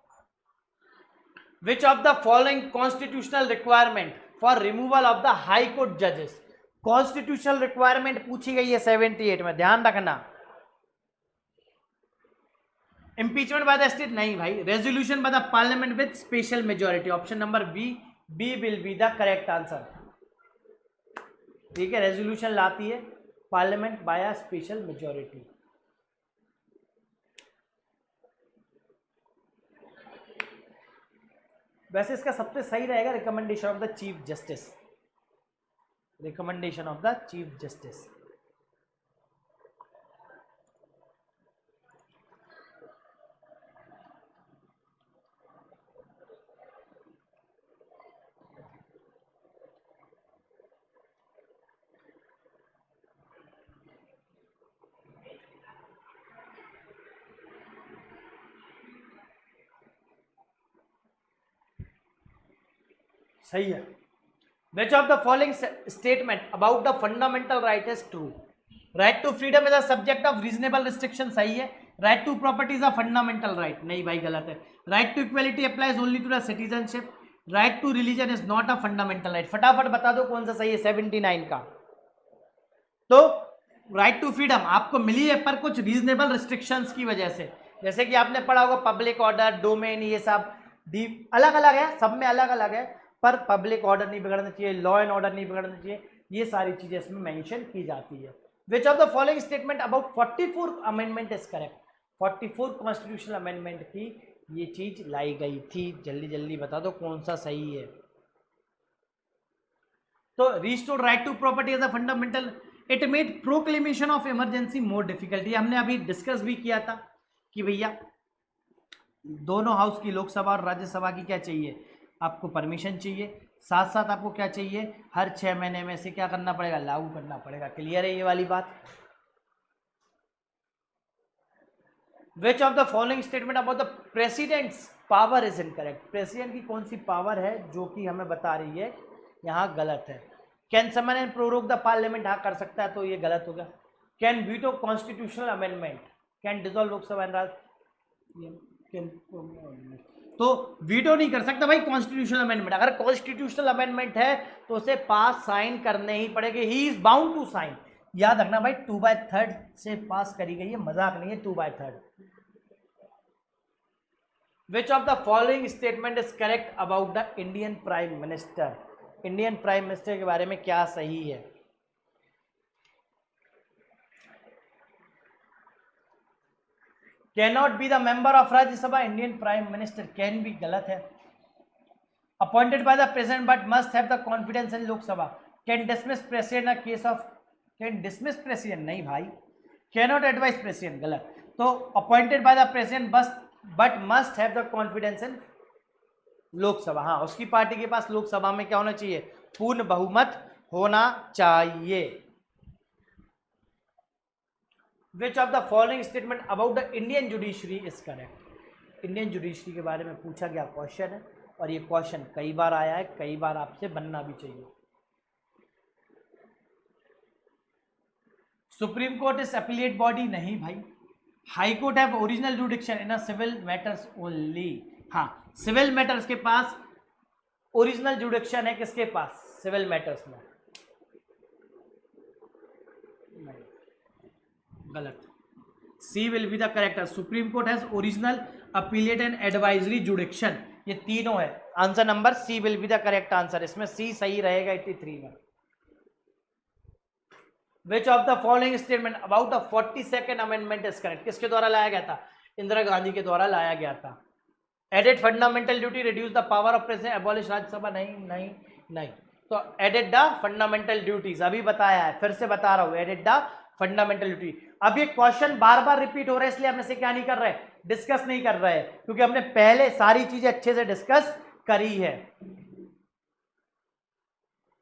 Which of the following constitutional requirement for removal of the high court जजेस, कॉन्स्टिट्यूशनल रिक्वायरमेंट पूछी गई है 78 में, ध्यान रखना। इंपीचमेंट बाय द स्टेट, नहीं भाई, resolution by the parliament with special majority, option number B will be the correct answer. ठीक है, रेजोल्यूशन लाती है पार्लियामेंट बाय स्पेशल मेजोरिटी। वैसे इसका सबसे सही रहेगा recommendation of the chief justice, recommendation of the chief justice. सही है। Which of the following statement about the fundamental right is true? Right to freedom is a subject of reasonable restriction, सही है। Right to property is a fundamental right, नहीं भाई गलत है। Right to equality applies only to the citizenship. Right to religion is not a fundamental right. फटाफट बता दो कौन सा सही है 79 का। तो राइट टू फ्रीडम आपको मिली है पर कुछ रीजनेबल रिस्ट्रिक्शंस की वजह से, जैसे कि आपने पढ़ा होगा पब्लिक ऑर्डर, डोमेन, ये सब अलग अलग है, सब में अलग अलग है, पर पब्लिक ऑर्डर नहीं बिगड़ना चाहिए, लॉ एंड ऑर्डर नहीं बिगड़ना चाहिए, ये सारी चीजें इसमें मेंशन की जाती है। Which of the following statement about 44th amendment is correct? 44th constitutional amendment की ये चीज लाई गई थी, जल्दी जल्दी बता दो कौन सा सही है। तो restored right to property as a fundamental, it made proclamation of emergency more difficult. हमने अभी डिस्कस भी किया था कि भैया दोनों हाउस की, लोकसभा और राज्यसभा की क्या चाहिए, आपको परमिशन चाहिए, साथ साथ आपको क्या चाहिए, हर 6 महीने में से क्या करना पड़ेगा, लागू करना पड़ेगा। क्लियर है ये वाली बात? Which of the following statement about the president's power is incorrect? President की कौन सी पावर है जो कि हमें बता रही है यहाँ गलत है। Can summon and prorogue the parliament, हाँ कर सकता है, तो ये गलत हो गया। Can veto constitutional amendment, can dissolve Lok Sabha and Rajya, तो वीटो नहीं कर सकता भाई कॉन्स्टिट्यूशनल अमेंडमेंट। अगर कॉन्स्टिट्यूशनल अमेंडमेंट है तो उसे पास साइन करने ही पड़ेंगे, he is bound to sign. याद रखना भाई 2/3 से पास करी गई है, मजाक नहीं है 2/3। विच of the following statement is correct about the Indian prime minister? Indian prime minister के बारे में क्या सही है? Can not be the member of Rajya Sabha, Indian prime minister can be, गलत है। Appointed by the president but must have the confidence in Lok Sabha, can dismiss president a case of, can dismiss president नहीं भाई, कैन नॉट एडवाइस प्रेसिडेंट, गलत। तो appointed by the president but must have the confidence in Lok Sabha, हाँ उसकी party के पास लोकसभा में क्या होना चाहिए, पूर्ण बहुमत होना चाहिए। विच of the following statement about the Indian judiciary is correct? Indian judiciary के बारे में पूछा गया क्वेश्चन है और ये क्वेश्चन कई बार आया है, कई बार आपसे बनना भी चाहिए। Supreme court is appellate body, नहीं भाई। High court have original jurisdiction in a civil matters only, हाँ सिविल मैटर्स के पास ओरिजिनल जुडिक्शन है, किसके पास, सिविल मैटर्स में, गलत। C will be the correct. Supreme court has original, appellate and advisory jurisdiction, ये तीनों है। Answer number C will be the correct answer, इसमें सी सही रहेगा 83 में। Which of the following statement about the 42nd amendment is correct? किसके द्वारा लाया गया था? इंदिरा गांधी के द्वारा लाया गया था। Added fundamental duty, reduce the power of president, abolish Rajya Sabha, नहीं नहीं नहीं। तो एडेड द फंडामेंटल ड्यूटीज, अभी बताया है, फिर से बता रहा हूं, एडेड द फंडामेंटल ड्यूटी। अब ये क्वेश्चन बार बार रिपीट हो रहा है, इसलिए हम इसे क्या नहीं कर रहे, डिस्कस नहीं कर रहे, क्योंकि हमने पहले सारी चीजें अच्छे से डिस्कस करी है।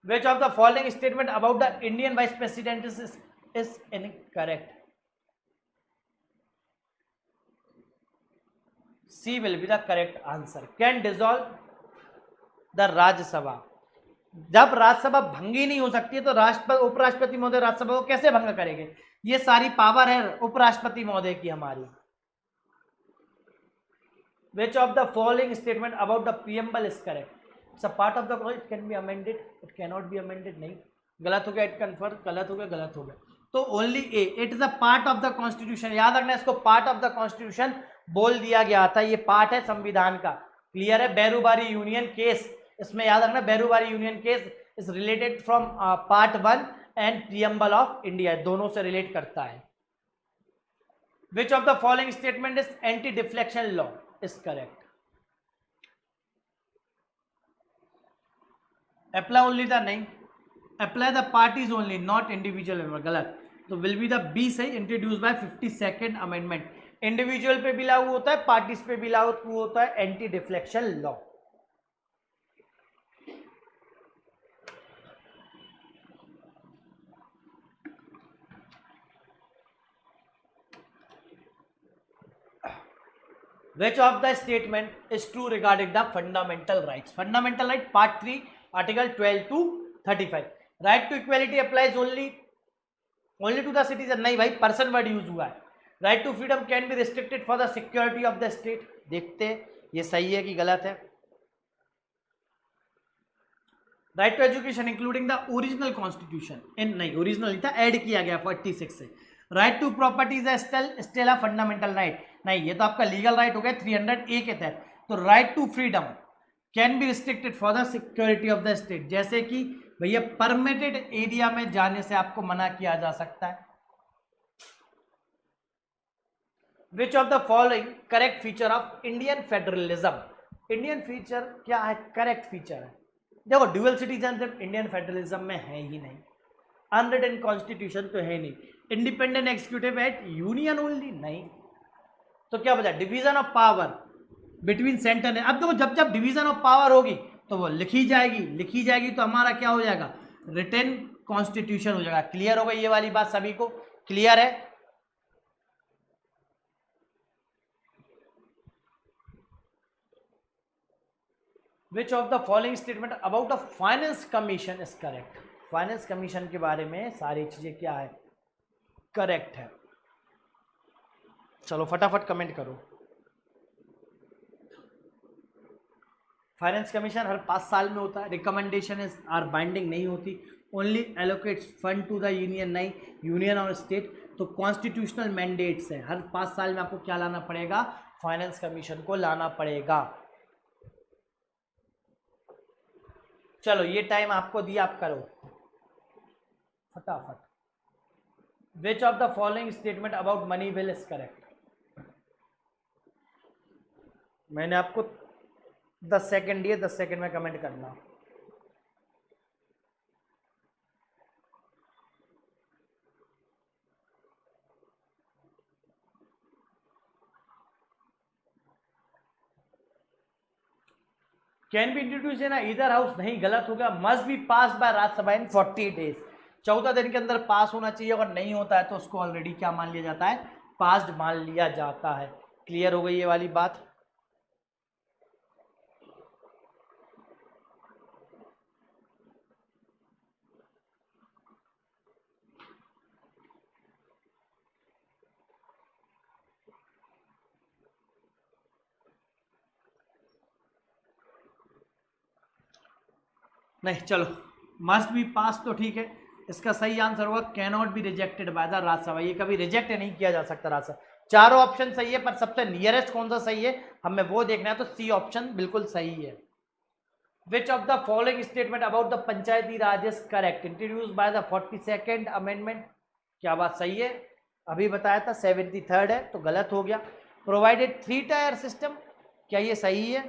Which of the following statement about the Indian vice president is incorrect? C will be the correct answer. Can dissolve the Rajya Sabha. जब राज्यसभा भंगी नहीं हो सकती है तो राष्ट्रपति, उपराष्ट्रपति महोदय राज्यसभा को कैसे भंग करेंगे? ये सारी पावर है उपराष्ट्रपति महोदय की हमारी। Which of the following statement about the preamble is correct? It's a part of the constitution, it can be amended, it cannot be amended, नहीं, गलत हो गया, it confirm, गलत हो गया, गलत हो गया, तो only A, it is a part of the constitution. याद रखना, इसको पार्ट ऑफ द कॉन्स्टिट्यूशन बोल दिया गया था, ये पार्ट है संविधान का। क्लियर है? बेरूबारी यूनियन केस, इसमें याद रखना Berubari union case is related from part 1 and preamble of India, दोनों से रिलेट करता है। Which of the following statement is anti defection law is correct? Apply only the, नहीं, apply the parties only, not individual member, गलत। तो will be the B सही, introduce by 52nd amendment. Individual पे भी लागू होता है, पार्टीज पे भी लागू होता है anti defection law. Which of the statement is true regarding the fundamental rights? Fundamental right, part 3, article 12 to 35. Right to equality applies only to the citizen. नहीं भाई, पर्सन वर्ड यूज हुआ है. Right to freedom can be restricted for the security of the state. देखते ये सही है कि गलत है. Right to education including the original constitution, इन नहीं ओरिजिनल नहीं था, ऐड किया गया 46 से. Right to property is still a fundamental right. नहीं, ये तो आपका लीगल राइट हो गया 300A के तहत. तो right to freedom can be restricted for the security of the state. जैसे कि भैया परमिटेड एरिया में जाने से आपको मना किया जा सकता है. Which of the following correct feature of Indian federalism. Indian feature क्या है, करेक्ट फीचर है. देखो, ड्यूअल सिटीजनशिप इंडियन फेडरलिज्म में है ही नहीं. अनरिटन कॉन्स्टिट्यूशन तो है नहीं. Independent executive at union only, नहीं. तो क्या बचा, division of power between centre. अब देखो, जब जब डिवीजन ऑफ पावर होगी तो वो लिखी जाएगी तो हमारा क्या हो जाएगा, रिटन कॉन्स्टिट्यूशन हो जाएगा. क्लियर हो गई ये वाली बात, सभी को क्लियर है. Which of the following statement about the finance commission is correct. Finance commission के बारे में सारी चीजें क्या है, करेक्ट है. चलो फटाफट कमेंट करो. फाइनेंस कमीशन हर 5 साल में होता है. रिकमेंडेशन इज आर बाइंडिंग, नहीं होती. Only allocates fund to the union, नहीं यूनियन और स्टेट. तो कॉन्स्टिट्यूशनल मैंडेट्स है. हर 5 साल में आपको क्या लाना पड़ेगा, फाइनेंस कमीशन को लाना पड़ेगा. चलो ये टाइम आपको दिया, आप करो फटाफट. विच of the following statement about money bill is correct. मैंने आपको 10 सेकेंड दिए, 10 सेकेंड में कमेंट करना. Can be introduce in either house, नहीं गलत हो गया. Must be pass by Rajya Sabha in 40 days, 14 दिन के अंदर पास होना चाहिए. अगर नहीं होता है तो उसको ऑलरेडी क्या मान लिया जाता है, पास्ड मान लिया जाता है. क्लियर हो गई ये वाली बात. नहीं चलो, मस्ट बी पास तो ठीक है. इसका सही आंसर होगा can not be rejected by the Rajya Sabha. ये कभी रिजेक्ट नहीं किया जा सकता राज्यसभा. चारों ऑप्शन सही है, पर सबसे नियरेस्ट कौन सा सही है हमें वो देखना है. तो सी ऑप्शन बिल्कुल सही है. Which of the following statement about the Panchayati Raj is correct. Introduce by the 42nd amendment. क्या बात सही है, अभी बताया था 73rd है, तो गलत हो गया. प्रोवाइडेड 3 टायर सिस्टम, क्या ये सही है,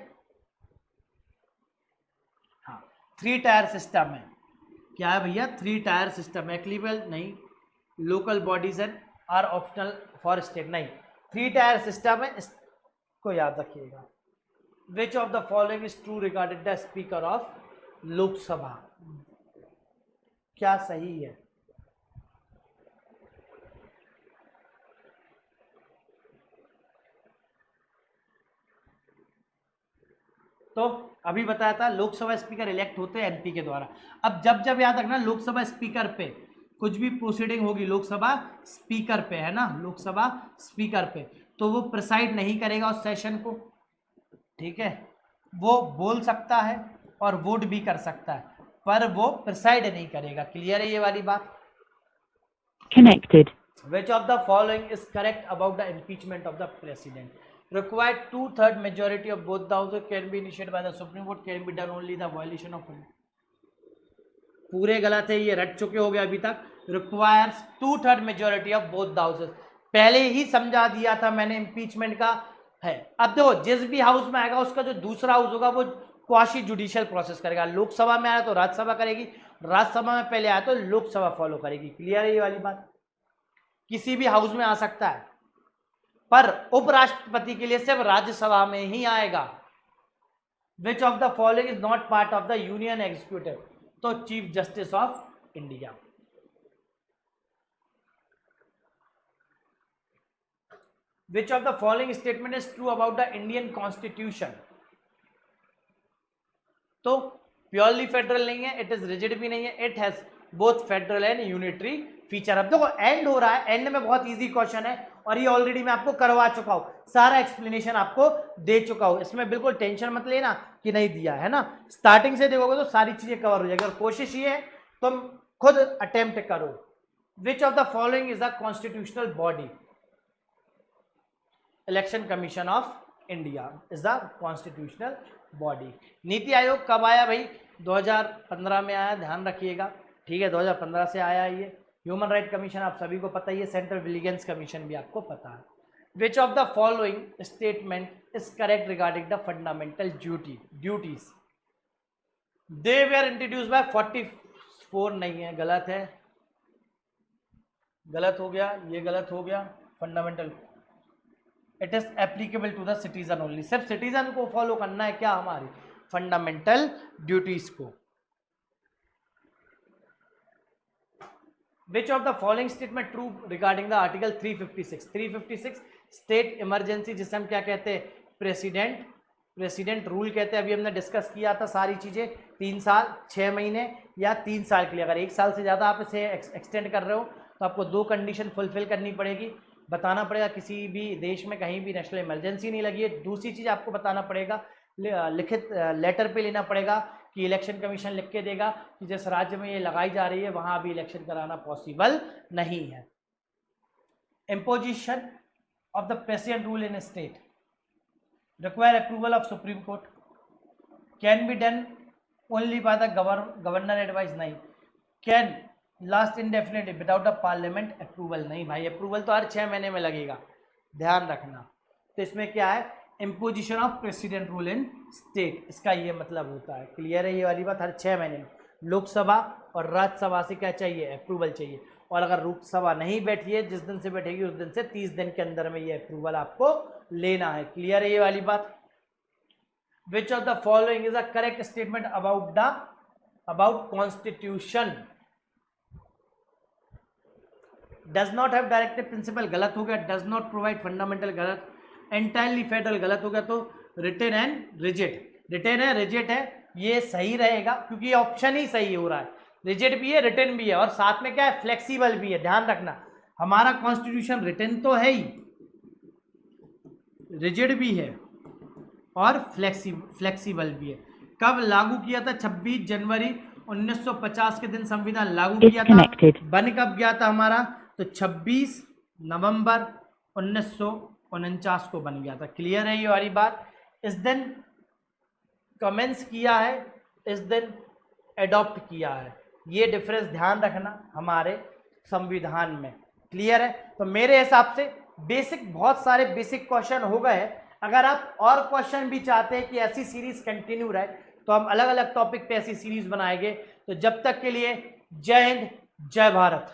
3 टायर सिस्टम है. क्या है भैया, 3 टायर सिस्टम है. क्लिबल नहीं, local bodies and are optional for state, नहीं 3 टायर सिस्टम है, इसको याद रखिएगा. Which of the following is true regarded the speaker of Lok Sabha. क्या सही है, तो अभी बताया था लोकसभा स्पीकर इलेक्ट होते हैं एमपी के द्वारा. अब जब जब याद रखना, लोकसभा स्पीकर पे कुछ भी प्रोसीडिंग होगी, लोकसभा स्पीकर पे है ना, लोकसभा स्पीकर पे, तो वो प्रिसाइड नहीं करेगा उस सेशन को. ठीक है, वो बोल सकता है और वोट भी कर सकता है, पर वो प्रिसाइड नहीं करेगा. क्लियर है ये वाली बात. Connected. Which of the following is correct about the impeachment of the president? Required 2/3 majority of both the houses, can be initiated by the Supreme Court, can be done only the violation of. पूरे गलत है, ये रट चुके हो गए अभी तक. Requires 2/3 majority of both the houses. पहले ही समझा दिया था मैंने इम्पीचमेंट का है. अब देखो, जिस भी हाउस में आएगा उसका जो दूसरा हाउस होगा वो क्वाशी जुडिशियल प्रोसेस करेगा. लोकसभा में आया तो राज्यसभा करेगी, राज्यसभा में पहले आया तो लोकसभा फॉलो करेगी. क्लियर है ये वाली बात. किसी भी हाउस में आ सकता है, पर उपराष्ट्रपति के लिए सिर्फ राज्यसभा में ही आएगा. Which of the following is not part of the union executive. तो chief justice of India. Which of the following statement is true about the Indian constitution? तो प्योरली फेडरल नहीं है, इट इज रिजिड भी नहीं है, it has both federal and unitary feature. अब देखो and हो रहा है, एंड में बहुत इजी क्वेश्चन है और ये ऑलरेडी मैं आपको करवा चुका हूं, सारा एक्सप्लेनेशन आपको दे चुका हूं, इसमें बिल्कुल टेंशन मत लेना कि नहीं दिया है ना। स्टार्टिंग से देखोगे तो सारी चीजें कवर हो जाएगी और कोशिश ये है तुम खुद अटेम्प्ट करो। विच of the following is the constitutional body? Election commission of India is the constitutional body. NITI Aayog कब आया भाई? 2015 में आया, ध्यान रखिएगा, ठीक है, 2015 से आया ये। ह्यूमन राइट कमीशन आप सभी को पता ही है, सेंट्रल विजिलेंस कमीशन भी आपको पता है। Which of the following statement is correct regarding the fundamental duties? They were introduce by 44 नहीं है, गलत है, गलत हो गया, ये गलत हो गया। Fundamental it is applicable to the citizen only, सिर्फ सिटीजन को फॉलो करना है क्या? हमारी फंडामेंटल ड्यूटीज को। Which of the following statement true regarding the article 356? 356 state emergency, जिसे हम क्या कहते हैं? प्रेसिडेंट रूल कहते हैं। अभी हमने डिस्कस किया था सारी चीजें, 3 साल 6 महीने या 3 साल के लिए। अगर 1 साल से ज़्यादा आप इसे एक्सटेंड कर रहे हो तो आपको 2 कंडीशन फुलफिल करनी पड़ेगी। बताना पड़ेगा किसी भी देश में कहीं भी नेशनल इमरजेंसी नहीं लगी है। दूसरी चीज़ आपको बताना पड़ेगा, लिखित लेटर पे लेना पड़ेगा कि इलेक्शन कमीशन लिख के देगा कि जिस राज्य में ये लगाई जा रही है वहाँ अभी इलेक्शन कराना पॉसिबल नहीं है। Imposition of the president rule in state require approval of Supreme Court, can be done only by the governor advice, नहीं, can last indefinitely without the parliament approval, नहीं भाई, अप्रूवल तो हर 6 महीने में लगेगा, ध्यान रखना। तो इसमें क्या है? Imposition of president rule in state, इसका ये मतलब होता है। क्लियर है ये वाली बात? हर 6 महीने में लोकसभा और राज्यसभा से क्या चाहिए? अप्रूवल चाहिए। और अगर लोकसभा नहीं बैठी है, जिस दिन से बैठेगी उस दिन से 30 दिन के अंदर में ये अप्रूवल आपको लेना है। क्लियर है ये वाली बात? Which of the following is a correct statement about constitution? Does not have directive principle, गलत हो गया। डज नॉट प्रोवाइड फंडामेंटल, गलत। एंटायरली फेडरल, गलत हो गया। तो रिटेन एंड रिजिड, रिटेन है रिजिड है, ये सही रहेगा क्योंकि ये ऑप्शन ही सही हो रहा है। रिजिड भी है, रिटेन भी है और साथ में क्या है? फ्लेक्सिबल भी है। ध्यान रखना, हमारा कॉन्स्टिट्यूशन रिटेन तो है ही, रिजिड भी है और फ्लेक्सिबल भी है। कब लागू किया था? 26 जनवरी 1950 के दिन संविधान लागू किया था। बन कब गया था हमारा? तो 26 नवंबर 1949 को बन गया था। क्लियर है ये वाली बात? इस दिन कमेंस किया है, इस दिन एडॉप्ट किया है, ये डिफरेंस ध्यान रखना हमारे संविधान में। क्लियर है? तो मेरे हिसाब से बेसिक, बहुत सारे बेसिक क्वेश्चन हो गए। अगर आप और क्वेश्चन भी चाहते हैं कि ऐसी सीरीज कंटिन्यू रहे तो हम अलग अलग टॉपिक पे ऐसी सीरीज बनाएंगे। तो जब तक के लिए जय हिंद, जय भारत।